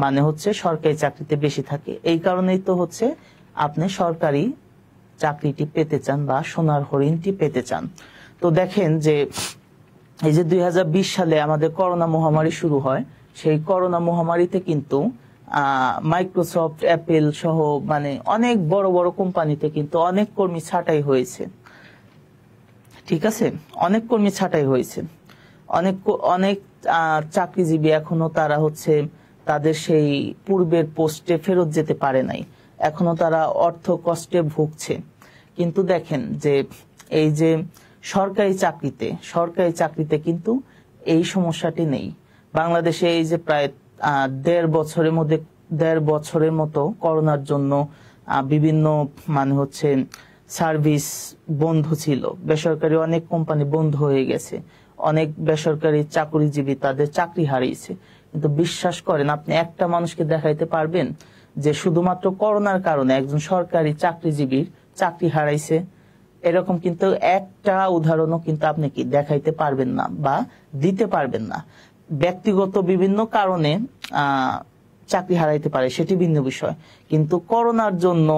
মানে হচ্ছে সরকারি চাকরিতে বেশি থাকে। এই কারণেই তো হচ্ছে আপনি সরকারি চাকরিটি পেতে চান বা সোনার হরিণটি পেতে চান। তো দেখেন যে এই যে 2020 সালে আমাদের করোনা মহামারী শুরু হয়, সেই করোনা মহামারীতে কিন্তু মাইক্রোসফট, অ্যাপেল সহ মানে অনেক বড় বড় কোম্পানিতে কিন্তু অনেক কর্মী ছাঁটাই হয়েছে। ঠিক আছে, অনেক কর্মী ছাঁটাই হয়েছে। অনেক অনেক চাকরিজীবী এখনো তারা হচ্ছে তাদের সেই পূর্বের পোস্টে ফেরত যেতে পারে নাই, এখনো তারা অর্থ কষ্টে ভুগছে। কিন্তু দেখেন যে এই যে সরকারি চাকরিতে কিন্তু এই সমস্যাটি নেই। বাংলাদেশে এই যে প্রায় 1.5 বছরের মতো করোনার জন্য বিভিন্ন মানে হচ্ছে সার্ভিস বন্ধ ছিল, বেসরকারি অনেক কোম্পানি বন্ধ হয়ে গেছে, অনেক বেসরকারি চাকরিজীবী তাদের চাকরি হারিয়েছে। কিন্তু বিশ্বাস করেন, আপনি একটা মানুষকে দেখাইতে পারবেন যে শুধুমাত্র করোনার কারণে একজন সরকারি চাকরিজীবীর চাকরি হারাইছে? এরকম কিন্তু একটা উদাহরণও কিন্তু আপনি কি দেখাইতে পারবেন না বা দিতে পারবেন না। ব্যক্তিগত বিভিন্ন কারণে চাকরি হারাইতে পারে, সেটি ভিন্ন বিষয়, কিন্তু করোনার জন্য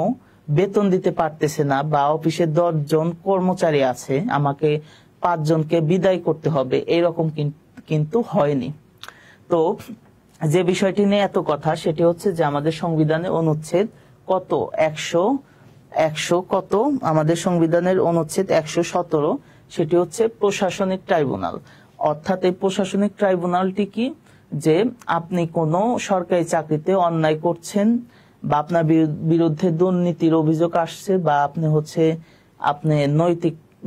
বেতন দিতে পারতেছে না, বা অফিসে 10 জন কর্মচারী আছে, আমাকে 5 জনকে বিদায় করতে হবে, এরকম কিন্তু হয়নি। তো যে বিষয়টি নিয়ে এত কথা সেটি হচ্ছে যে আমাদের সংবিধানে অনুচ্ছেদ কত 100 কত, আমাদের সংবিধানের অনুচ্ছেদ 117, সেটি হচ্ছে প্রশাসনিক ট্রাইব্যুনাল। অর্থাৎ এই প্রশাসনিক ট্রাইব্যুনালটি কি, যে আপনি কোনো সরকারি চাকরিতে অন্যায় করছেন বা আপনার বিরুদ্ধে দুর্নীতির অভিযোগ আসছে, বা আপনি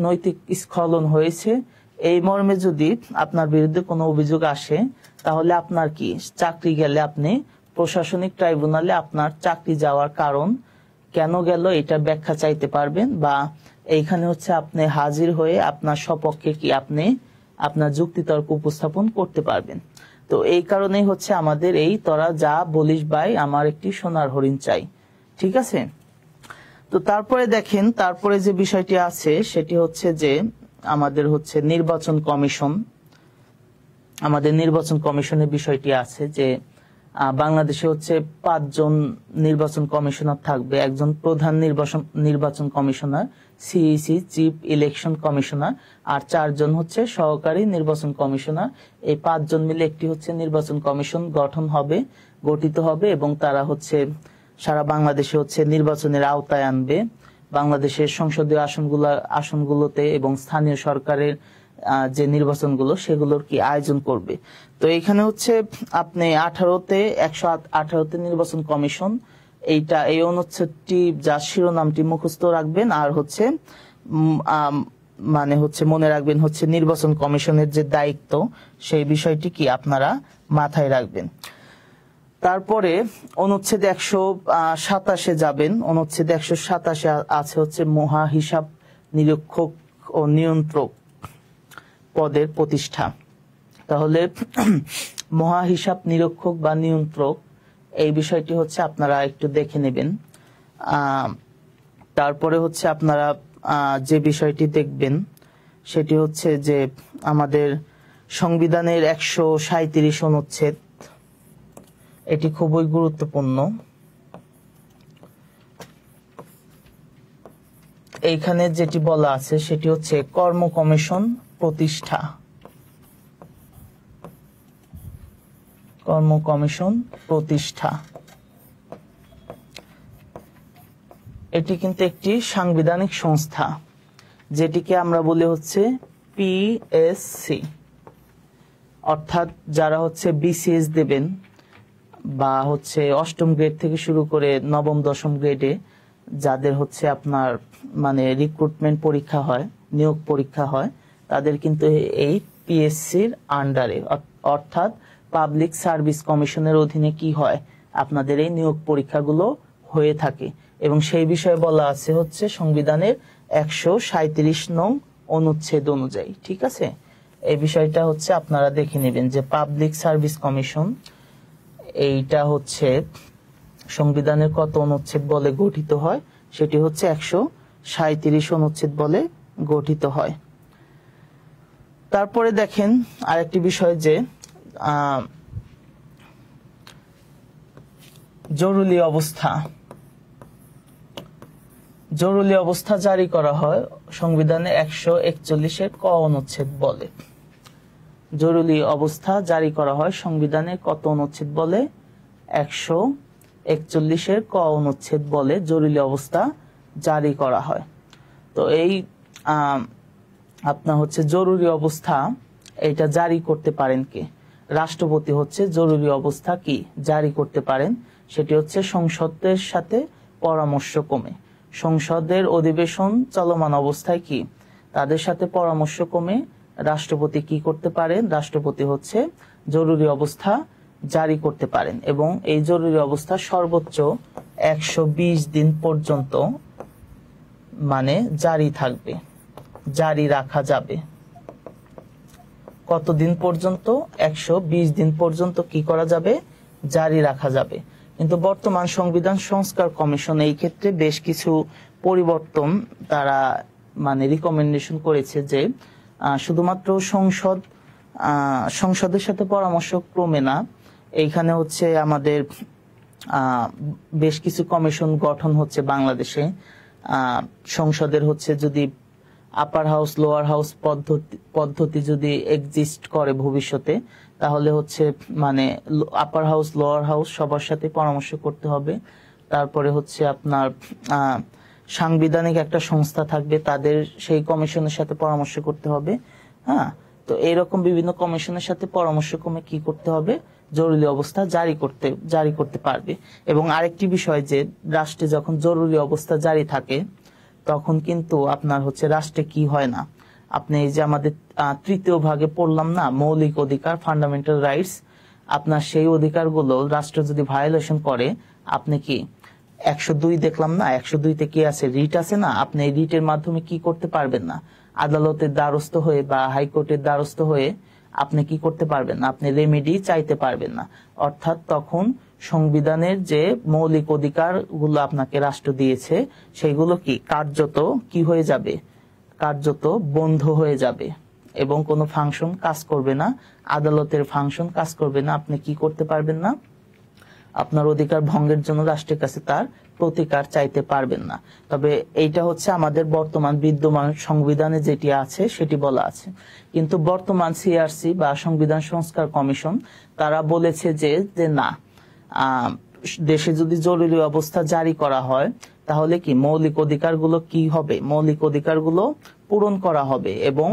নৈতিক স্খলন হয়েছে, এই মর্মে যদি আপনার বিরুদ্ধে কোনো অভিযোগ আসে, তাহলে আপনার কি চাকরি গেলে আপনি প্রশাসনিক ট্রাইব্যুনালে আপনার চাকরি যাওয়ার কারণ কেন গেল এটা ব্যাখ্যা চাইতে পারবেন, বা এইখানে হচ্ছে আপনি হাজির হয়ে আপনার সপক্ষে কি আপনি আপনার যুক্তিতর্ক উপস্থাপন করতে পারবেন। তো এই কারণেই হচ্ছে আমাদের এই তোরা যা বলিস ভাই আমার একটি সোনার হরিণ চাই। ঠিক আছে। তো তারপরে দেখেন, তারপরে যে বিষয়টি আছে সেটি হচ্ছে যে আমাদের হচ্ছে নির্বাচন কমিশন। আমাদের নির্বাচন কমিশনের বিষয়টি আছে যে বাংলাদেশে হচ্ছে 5 জন নির্বাচন কমিশনার থাকবে, একজন প্রধান নির্বাচন commissioner, CEC chief election commissioner, আর 4 জন হচ্ছে সহকারী নির্বাচন কমিশনার। এই 5 জন মিলে একটি হচ্ছে নির্বাচন কমিশন গঠিত হবে এবং তারা হচ্ছে সারা বাংলাদেশে হচ্ছে নির্বাচনের আওতায় আনবে, বাংলাদেশের সংসদীয় আসনগুলোতে এবং স্থানীয় সরকারের যে নির্বাচনগুলো সেগুলোর কি আয়োজন করবে। তো এখানে হচ্ছে আপনি 118তে নির্বাচন কমিশন, এই অনুচ্ছেদটি যা শিরোনামটি মুখস্থ রাখবেন, আর হচ্ছে মানে হচ্ছে মনে রাখবেন হচ্ছে নির্বাচন কমিশনের যে দায়িত্ব সেই বিষয়টি কি আপনারা মাথায় রাখবেন। তারপরে অনুচ্ছেদ 127 যাবেন। অনুচ্ছেদ 127 আছে হচ্ছে মহা হিসাব নিরীক্ষক ও নিয়ন্ত্রক পদের প্রতিষ্ঠা। তাহলে মহা হিসাব নিরীক্ষক বা নিয়ন্ত্রক এই বিষয়টি হচ্ছে আপনারা একটু দেখে নেবেন। তারপরে হচ্ছে আপনারা যে বিষয়টি দেখবেন সেটি হচ্ছে যে আমাদের সংবিধানের 137 অনুচ্ছেদ, এটি খুবই গুরুত্বপূর্ণ। এইখানে যেটি বলা আছে সেটি হচ্ছে কর্ম কমিশন প্রতিষ্ঠা। কর্ম কমিশন প্রতিষ্ঠা এটি কিন্তু একটি সাংবিধানিক সংস্থা, যেটিকে আমরা বলি হচ্ছে পিএসসি। অর্থাৎ যারা হচ্ছে বিসিএস দেবেন বা হচ্ছে 8ম গ্রেড থেকে শুরু করে 9ম 10ম গ্রেডে যাদের হচ্ছে আপনার মানে রিক্রুটমেন্ট পরীক্ষা হয়, নিয়োগ পরীক্ষা হয়, তাদের কিন্তু এই পিএসসির আন্ডারে অর্থাৎ পাবলিক সার্ভিস কমিশনের অধীনে কি হয়, আপনাদের এই নিয়োগ পরীক্ষাগুলো হয়ে থাকে। এবং সেই বিষয়ে বলা আছে হচ্ছে সংবিধানের 137 নং অনুচ্ছেদ অনুযায়ী। ঠিক আছে, এই বিষয়টা হচ্ছে আপনারা দেখে নেবেন যে পাবলিক সার্ভিস কমিশন এইটা হচ্ছে সংবিধানের কত অনুচ্ছেদ বলে গঠিত হয়, সেটি হচ্ছে 137 অনুচ্ছেদ বলে গঠিত হয়। তারপরে দেখেন আরেকটি বিষয় যে জরুরি অবস্থা। জরুরি অবস্থা জারি করা হয় সংবিধানে 141 ক অনুচ্ছেদ বলে। জরুরি অবস্থা জারি করা হয় সংবিধানের কত অনুচ্ছেদ বলে? 141 ক অনুচ্ছেদ বলে জরুরি অবস্থা জারি করা হয়। তো এই আপনার হচ্ছে জরুরি অবস্থা এটা জারি করতে পারেন কে? রাষ্ট্রপতি হচ্ছে জরুরি অবস্থা কি জারি করতে পারেন, সেটি হচ্ছে সংসদের সাথে পরামর্শক্রমে। সংসদের অধিবেশন চলমান অবস্থায় কি তাদের সাথে পরামর্শক্রমে রাষ্ট্রপতি কি করতে পারেন? রাষ্ট্রপতি হচ্ছে জরুরি অবস্থা জারি করতে পারেন এবং এই জরুরি অবস্থা সর্বোচ্চ 120 দিন পর্যন্ত মানে জারি থাকবে, জারি রাখা যাবে। কতদিন পর্যন্ত? 120 দিন পর্যন্ত কি করা যাবে? জারি রাখা যাবে। কিন্তু বর্তমান সংবিধান সংস্কার কমিশন এই ক্ষেত্রে বেশ কিছু পরিবর্তন তারা মানে রিকমেন্ডেশন করেছে যে শুধুমাত্র সংসদের সাথে পরামর্শ ক্রমে না, এইখানে হচ্ছে আমাদের বেশ কিছু কমিশন গঠন হচ্ছে বাংলাদেশে। সংসদের হচ্ছে যদি আপার হাউস লোয়ার হাউস পদ্ধতি যদি এক্সিস্ট করে ভবিষ্যতে, তাহলে হচ্ছে মানে আপার হাউস লোয়ার হাউস সবার সাথে পরামর্শ করতে হবে। তারপরে হচ্ছে আপনার সাংবিধানিক একটা সংস্থা থাকবে, তাদের সেই কমিশনের সাথে পরামর্শ করতে হবে। হ্যাঁ, তো এইরকম বিভিন্ন কমিশনের সাথে পরামর্শক্রমে কি করতে হবে? জরুরি অবস্থা জারি করতে পারবে। এবং আরেকটি বিষয় যে রাষ্ট্রে যখন জরুরি অবস্থা জারি থাকে তখন কিন্তু আপনার হচ্ছে রাষ্ট্রে কি হয় না, আপনি এই যে আমাদের 3য় ভাগে পড়লাম না মৌলিক অধিকার ফান্ডামেন্টাল রাইটস, আপনার সেই অধিকারগুলো রাষ্ট্র যদি ভায়োলেশন করে, আপনি কি 102 দেখলাম না, 102-তে কি আছে? রিট আছে না, আপনি এই রিটের মাধ্যমে কি করতে পারবেন না, আদালতের দ্বারস্থ হয়ে বা হাইকোর্টের দ্বারস্থ হয়ে আপনি কি করতে পারবেন না, আপনি রেমেডি চাইতে পারবেন না। অর্থাৎ তখন সংবিধানের যে মৌলিক অধিকার গুলো আপনাকে রাষ্ট্র দিয়েছে সেগুলো কি কার্যত কি হয়ে যাবে? কার্যত বন্ধ হয়ে যাবে এবং কোনো ফাংশন কাজ করবে না, আদালতের ফাংশন কাজ করবে না, আপনি কি করতে পারবেন না, আপনার অধিকার ভঙ্গের জন্য রাষ্ট্রের কাছে তার প্রতিকার চাইতে পারবেন না। তবে এইটা হচ্ছে আমাদের বর্তমান বিদ্যমান সংবিধানে যেটি আছে সেটি বলা আছে। কিন্তু বর্তমান সিআরসি বা সংবিধান সংস্কার কমিশন তারা বলেছে যে না, দেশে যদি জরুরি অবস্থা জারি করা হয় তাহলে কি মৌলিক অধিকারগুলো কি হবে? মৌলিক অধিকারগুলো পূরণ করা হবে এবং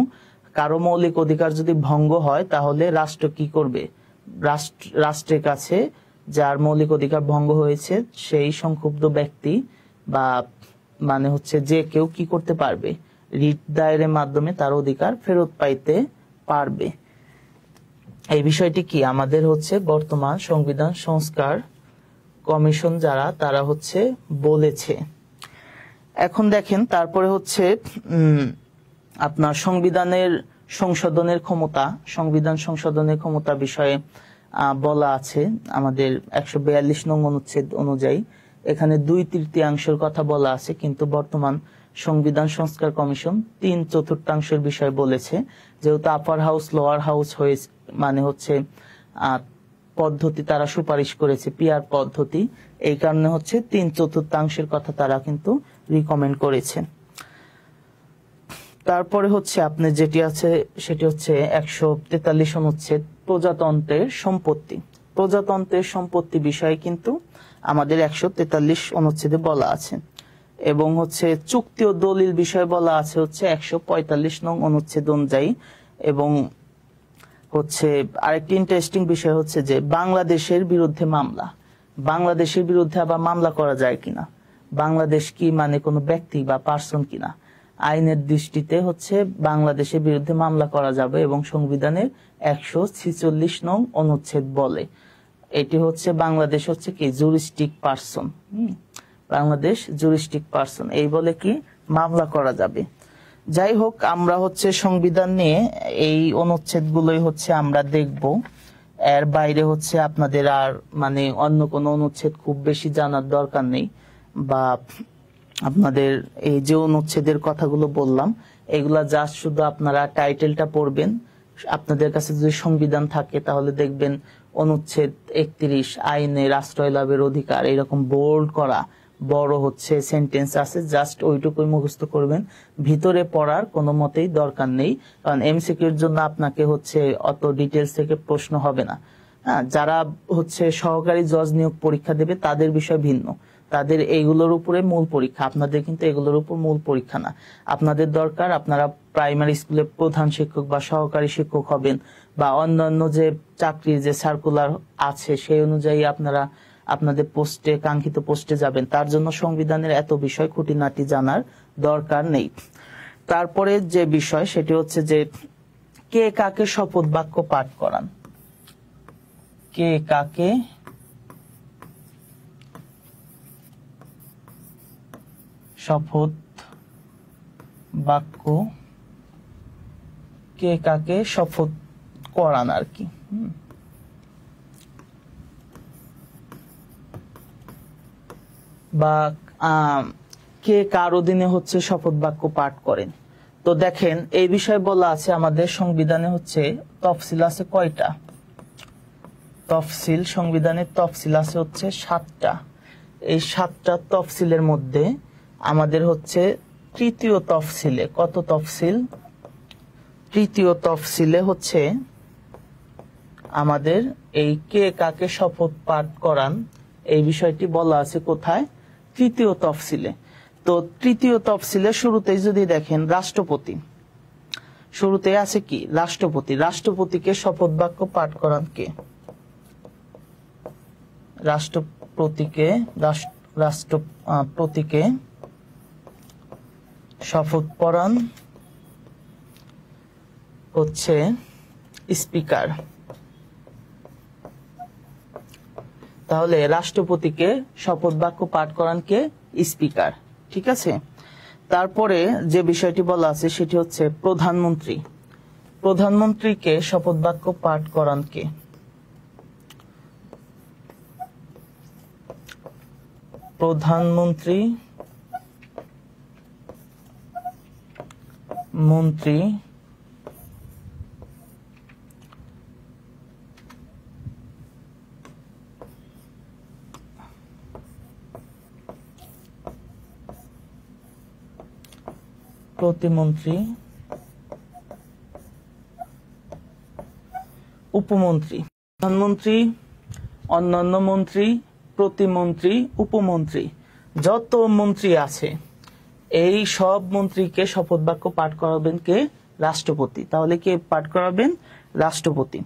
কারো মৌলিক অধিকার যদি ভঙ্গ হয় তাহলে রাষ্ট্র কি করবে? রাষ্ট্রের কাছে যার মৌলিক অধিকার ভঙ্গ হয়েছে সেই সংক্ষুব্ধ ব্যক্তি বা মানে হচ্ছে যে কেউ কি করতে পারবে? রিট দায়েরের মাধ্যমে তার অধিকার ফেরত পাইতে পারবে। এই বিষয়টি কি আমাদের হচ্ছে বর্তমান সংবিধান সংস্কার কমিশন যারা তারা হচ্ছে বলেছে। এখন দেখেন তারপরে হচ্ছে আপনার সংবিধান সংশোধনের ক্ষমতা বিষয়ে বলা আছে আমাদের 142 নং অনুচ্ছেদ অনুযায়ী এখানে 2/3 কথা বলা আছে, কিন্তু বর্তমান সংবিধান সংস্কার কমিশন 3/4 বিষয় বলেছে। যেহেতু আপার হাউস লোয়ার হাউস হয়ে মানে হচ্ছে পদ্ধতি তারা সুপারিশ করেছে, পিআর পদ্ধতি, এই কারণে হচ্ছে 3/4 কথা তারা কিন্তু রিকমেন্ড করেছে। তারপরে হচ্ছে আপনি যেটি আছে সেটি হচ্ছে 143 অনুচ্ছেদ প্রজাতন্ত্রের সম্পত্তি। প্রজাতন্ত্রের সম্পত্তি বিষয়ে কিন্তু আমাদের 143 অনুচ্ছেদে বলা আছে, এবং হচ্ছে চুক্তি ও দলিল বিষয়ে বলা আছে হচ্ছে 145 নং অনুচ্ছেদ অনুযায়ী। এবং হচ্ছে আরেকটি ইন্টারেস্টিং বিষয় হচ্ছে যে বাংলাদেশের বিরুদ্ধে মামলা, বাংলাদেশের বিরুদ্ধে আবার মামলা করা যায় কিনা, বাংলাদেশ কি মানে কোনো ব্যক্তি বা পার্সন কিনা, আইনের দৃষ্টিতে হচ্ছে বাংলাদেশের বিরুদ্ধে মামলা করা যাবে, এবং সংবিধানের 146 নং অনুচ্ছেদ বলে এটি হচ্ছে বাংলাদেশ হচ্ছে কি জুরিস্টিক পার্সন, বাংলাদেশ জুরিস্টিক পার্সন, এই বলে কি মামলা করা যাবে। যাই হোক, আমরা হচ্ছে সংবিধান নিয়ে এই অনুচ্ছেদ গুলোই হচ্ছে আমরা দেখব, এর বাইরে হচ্ছে আপনাদের আর মানে অন্য কোনো অনুচ্ছেদ খুব বেশি জানার দরকার নেই, বা আপনাদের এই যে অনুচ্ছেদের কথাগুলো বললাম এগুলা জাস্ট শুধু আপনারা টাইটেলটা পড়বেন। আপনাদের কাছে যদি সংবিধান থাকে তাহলে দেখবেন অনুচ্ছেদ 31 আইনের আশ্রয় লাভের অধিকার, এরকম বোল্ড করা বড় হচ্ছে সেন্টেন্স আছে, জাস্ট ওইটুকুই মুখস্থ করবেন, ভিতরে পড়ার কোনো মতেই দরকার নেই, কারণ এমসিকিউর জন্য আপনাকে হচ্ছে অত ডিটেলস থেকে প্রশ্ন হবে না। হ্যাঁ, যারা হচ্ছে সহকারী জজ নিয়োগ পরীক্ষা দেবে তাদের বিষয় ভিন্ন, তাদের এইগুলোর উপরে মূল পরীক্ষা, আপনাদের কিন্তু এগুলোর উপর মূল পরীক্ষা না। আপনাদের দরকার আপনারা প্রাইমারি স্কুলে প্রধান শিক্ষক বা সহকারী শিক্ষক হবেন, বা অন্যান্য যে চাকরির যে সার্কুলার আছে সেই অনুযায়ী আপনারা আপনাদের পোস্টে কাঙ্ক্ষিত পোস্টে যাবেন, তার জন্য সংবিধানের এত বিষয় খুঁটিনাটি জানার দরকার নেই। তারপরে যে বিষয় সেটি হচ্ছে যে কে কাকে শপথ বাক্য পাঠ করান, কে কাকে শপথ বাক্য, কে কাকে শপথ করান আর কি। বা কে কার অধীনে হচ্ছে শপথ বাক্য পাঠ করেন। তো দেখেন এই বিষয়ে বলা আছে আমাদের সংবিধানে হচ্ছে তফসিল আছে কয়টা, তফসিল সংবিধানের তফসিল আছে হচ্ছে 7টা। এই 7টা তফসিলের মধ্যে আমাদের হচ্ছে তৃতীয় তফসিলে, কত তফসিল, তৃতীয় তফসিলে হচ্ছে আমাদের এই কে কাকে শপথ পাঠ করান এই বিষয়টি বলা আছে কোথায়, তৃতীয় তফসিলে। তো তৃতীয় তফসিলে শুরুতেই যদি দেখেন রাষ্ট্রপতি, শুরুতে আছে কি রাষ্ট্রপতি, রাষ্ট্রপতিকে শপথ বাক্য পাঠ করান কে, রাষ্ট্রপতিকে রাষ্ট্রপতিকে শপথ পড়ান হচ্ছে স্পিকার। তাহলে রাষ্ট্রপতিকে শপথ বাক্য পাঠ করান কে, স্পিকার, ঠিক আছে। তারপরে যে বিষয়টি বলা আছে সেটি হচ্ছে প্রধানমন্ত্রী, প্রধানমন্ত্রীকে শপথ বাক্য পাঠ করান কে, প্রধানমন্ত্রী মন্ত্রী প্রতিমন্ত্রী উপমন্ত্রী, প্রধানমন্ত্রী অন্যান্য মন্ত্রী প্রতিমন্ত্রী উপমন্ত্রী যত মন্ত্রী আছে এই সব মন্ত্রীকে শপথ বাক্য পাঠ করাবেন কে, রাষ্ট্রপতি। তাহলে কে পাঠ করাবেন, রাষ্ট্রপতি।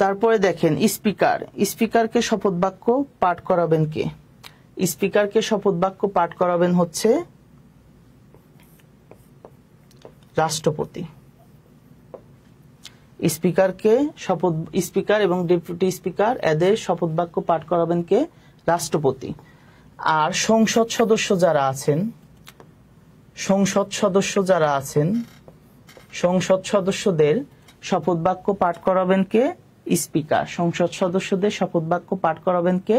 তারপরে দেখেন স্পিকার, স্পিকারকে শপথ বাক্য পাঠ করাবেন কে, স্পিকারকে শপথ বাক্য পাঠ করাবেন হচ্ছে রাষ্ট্রপতি। স্পিকারকে শপথ, স্পিকার এবং ডেপুটি স্পিকার এদের শপথ বাক্য পাঠ করাবেন কে, রাষ্ট্রপতি। আর সংসদ সদস্য যারা আছেন, সংসদ সদস্য যারা আছেন, সংসদ সদস্যদের শপথ বাক্য পাঠ করাবেন কে, স্পিকার। সংসদ সদস্যদের শপথ বাক্য পাঠ করাবেন কে?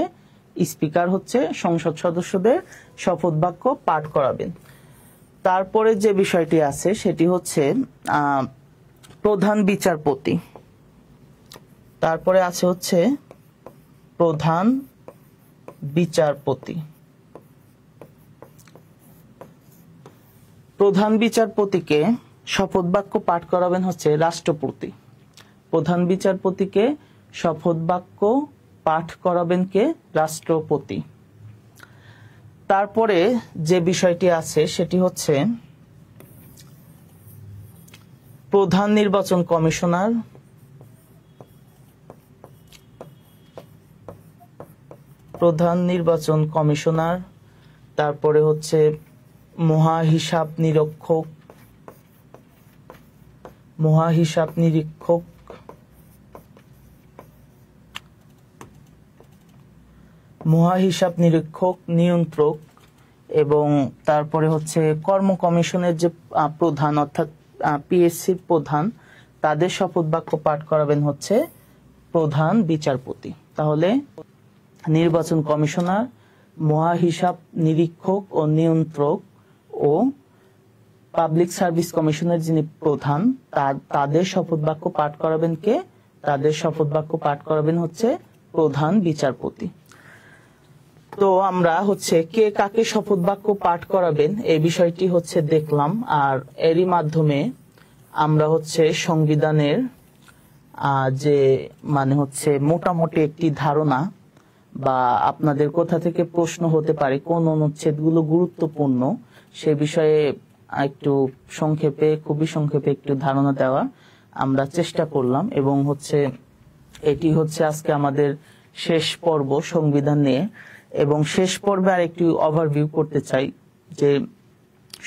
স্পিকার হচ্ছে সংসদ সদস্যদের শপথ বাক্য পাঠ করাবেন। তারপরে যে বিষয়টি আছে সেটি হচ্ছে প্রধান বিচারপতি। তারপরে আছে হচ্ছে প্রধান বিচারপতি। প্রধান বিচারপতিকে শপথ বাক্য পাঠ করাবেন হচ্ছে রাষ্ট্রপতি। প্রধান বিচারপতিকে শপথ বাক্য পাঠ করাবেন কে? রাষ্ট্রপতি। তারপরে যে বিষয়টি আছে সেটি হচ্ছে প্রধান নির্বাচন কমিশনার। প্রধান নির্বাচন কমিশনার। তারপরে হচ্ছে মহাহিসাব নিরীক্ষক। মহাহিসাব নিরীক্ষক। মহাহিসাব নিরীক্ষক, নিয়ন্ত্রক এবং তারপরে হচ্ছে কর্ম কমিশনের যে প্রধান অর্থাৎ পিএসসির প্রধান, তাদের শপথ বাক্য পাঠ করাবেন হচ্ছে প্রধান বিচারপতি। তাহলে নির্বাচন কমিশনার, মহাহিসাব নিরীক্ষক ও নিয়ন্ত্রক ও পাবলিক সার্ভিস কমিশনের যিনি প্রধান, তাদের শপথ বাক্য পাঠ করাবেন কে? তাদের শপথ বাক্য পাঠ করাবেন হচ্ছে প্রধান বিচারপতি। তো আমরা হচ্ছে কে কাকে শপথ বাক্য পাঠ করাবেন এই বিষয়টি হচ্ছে দেখলাম, আর এরই মাধ্যমে আমরা হচ্ছে সংবিধানের যে মানে হচ্ছে মোটামুটি একটি ধারণা বা আপনাদের কোথা থেকে প্রশ্ন হতে পারে, কোন অনুচ্ছেদগুলো গুরুত্বপূর্ণ সে বিষয়ে একটু সংক্ষেপে, খুবই সংক্ষেপে একটু ধারণা দেওয়া আমরা চেষ্টা করলাম। এবং হচ্ছে এটি হচ্ছে আজকে আমাদের শেষ পর্ব সংবিধান নিয়ে। এবং শেষ পর্বে আর একটু ওভারভিউ করতে চাই যে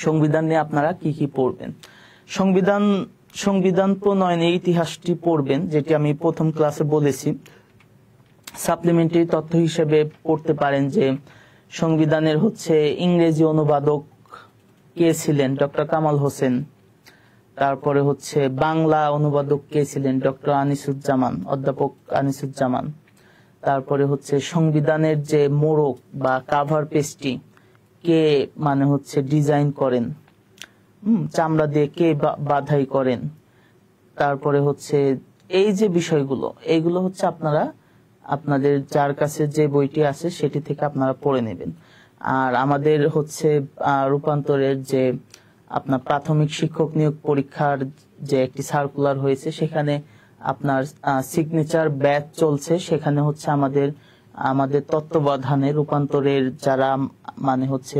সংবিধান নিয়ে আপনারা কি কি পড়বেন। সংবিধান প্রণয়নের ইতিহাসটি পড়বেন, যেটি আমি প্রথম ক্লাসে বলেছি। সাপ্লিমেন্টারি তথ্য হিসেবে পড়তে পারেন যে সংবিধানের হচ্ছে ইংরেজি অনুবাদক কে ছিলেন? ডক্টর কামাল হোসেন। তারপরে হচ্ছে বাংলা অনুবাদক কে ছিলেন? ডক্টর আনিসুজ্জামান, অধ্যাপক আনিসুজ্জামান। তারপরে হচ্ছে সংবিধানের যে মোড়ক বা কাভার পেজটি কে মানে হচ্ছে ডিজাইন করেন, চামড়া দিয়ে কে বাধাই করেন। তারপরে হচ্ছে এই যে বিষয়গুলো, এইগুলো হচ্ছে আপনারা আপনাদের যার কাছে যে বইটি আছে সেটি থেকে আপনারা পড়ে নেবেন। আর আমাদের হচ্ছে রূপান্তরের যে আপনার প্রাথমিক শিক্ষক নিয়োগ পরীক্ষার যে একটি সার্কুলার হয়েছে, সেখানে আপনার সিগনেচার ব্যাচ চলছে। সেখানে হচ্ছে আমাদের তত্ত্বাবধানে রূপান্তরের যারা মানে হচ্ছে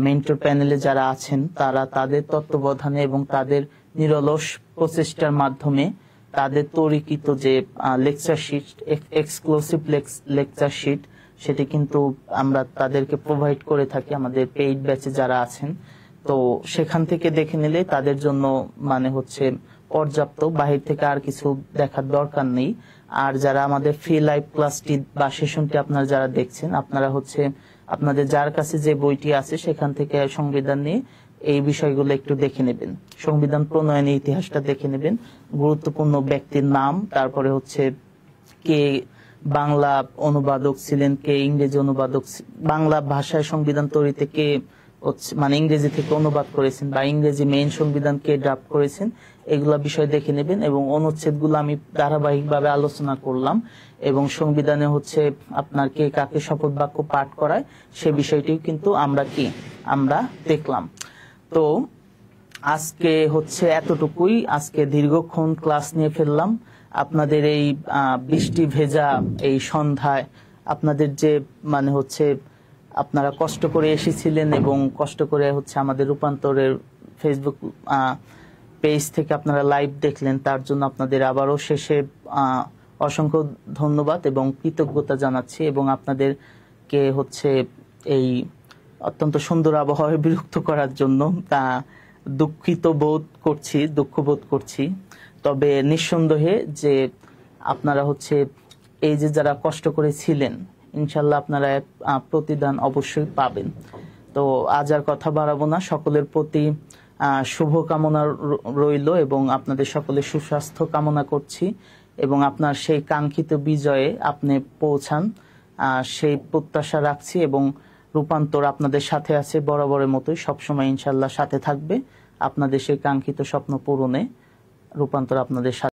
মেন্টর প্যানেলে যারা আছেন, তারা তাদের তত্ত্বাবধানে এবং তাদের নিরলস প্রচেষ্টার মাধ্যমে তাদের তৈরিকৃত যে lecture sheet, exclusive lecture sheet, সেটি কিন্তু আমরা তাদেরকে প্রোভাইড করে থাকি আমাদের পেইড ব্যাচে যারা আছেন। তো সেখান থেকে দেখে নিলে তাদের জন্য মানে হচ্ছে পর্যাপ্ত, বাহির থেকে আর কিছু দেখার দরকার নেই। আর যারা আমাদের ফ্রি লাইভ ক্লাসটি বা সেশনটি আপনারা যারা দেখছেন, আপনারা হচ্ছে আপনাদের যার কাছে যে বইটি আছে সেখান থেকে সংবিধান নিয়ে এই বিষয়গুলো একটু দেখে নেবেন। সংবিধান প্রণয়নের ইতিহাসটা দেখে নেবেন, গুরুত্বপূর্ণ ব্যক্তির নাম, তারপরে হচ্ছে কে বাংলা অনুবাদক ছিলেন, কে ইংরেজি অনুবাদক, বাংলা ভাষায় সংবিধান তৈরিতে কে মানে ইংরেজি থেকে অনুবাদ করেছেন বা ইংরেজি মেইন সংবিধান কে ড্রাফট করেছেন, এগুলা বিষয় দেখে নেবেন। এবং অনুচ্ছেদগুলো আমি ধারাবাহিকভাবে আলোচনা করলাম। এবং সংবিধানে হচ্ছে আপনার কে কাকে শপথ বাক্য পাঠ করায় সে বিষয়টিও কিন্তু আমরা দেখলাম। তো আজকে হচ্ছে এতটুকুই। আজকে দীর্ঘক্ষণ ক্লাস নিয়ে ফেললাম। আপনাদের এই বৃষ্টি ভেজা এই সন্ধ্যায় আপনাদের যে মানে হচ্ছে আপনারা কষ্ট করে এসেছিলেন এবং কষ্ট করে হচ্ছে আমাদের রূপান্তরের ফেসবুক পেজ থেকে আপনারা লাইভ দেখলেন, তার জন্য আপনাদের আবারও শেষে অসংখ্য ধন্যবাদ এবং কৃতজ্ঞতা জানাচ্ছি। এবং আপনাদেরকে হচ্ছে এই অত্যন্ত সুন্দর আবহাওয়ায় বিরক্ত করার জন্য দুঃখ বোধ করছি। তবে নিঃসন্দেহে যে আপনারা হচ্ছে এই যে যারা কষ্ট করেছিলেন, ইনশাল্লাহ আপনারা প্রতিদান অবশ্যই পাবেন। তো আজ আর কথা বাড়াবো না, সকলের প্রতি শুভকামনা রইল এবং আপনাদের সকলের সুস্বাস্থ্য কামনা করছি। এবং আপনার সেই কাঙ্ক্ষিত বিজয়ে আপনি পৌঁছান, সেই প্রত্যাশা রাখছি। এবং রূপান্তর আপনাদের সাথে আছে বরাবরের মতোই, সবসময় ইনশাল্লাহ সাথে থাকবে আপনাদের সেই কাঙ্ক্ষিত স্বপ্ন পূরণে। রূপান্তর আপনাদের সাথে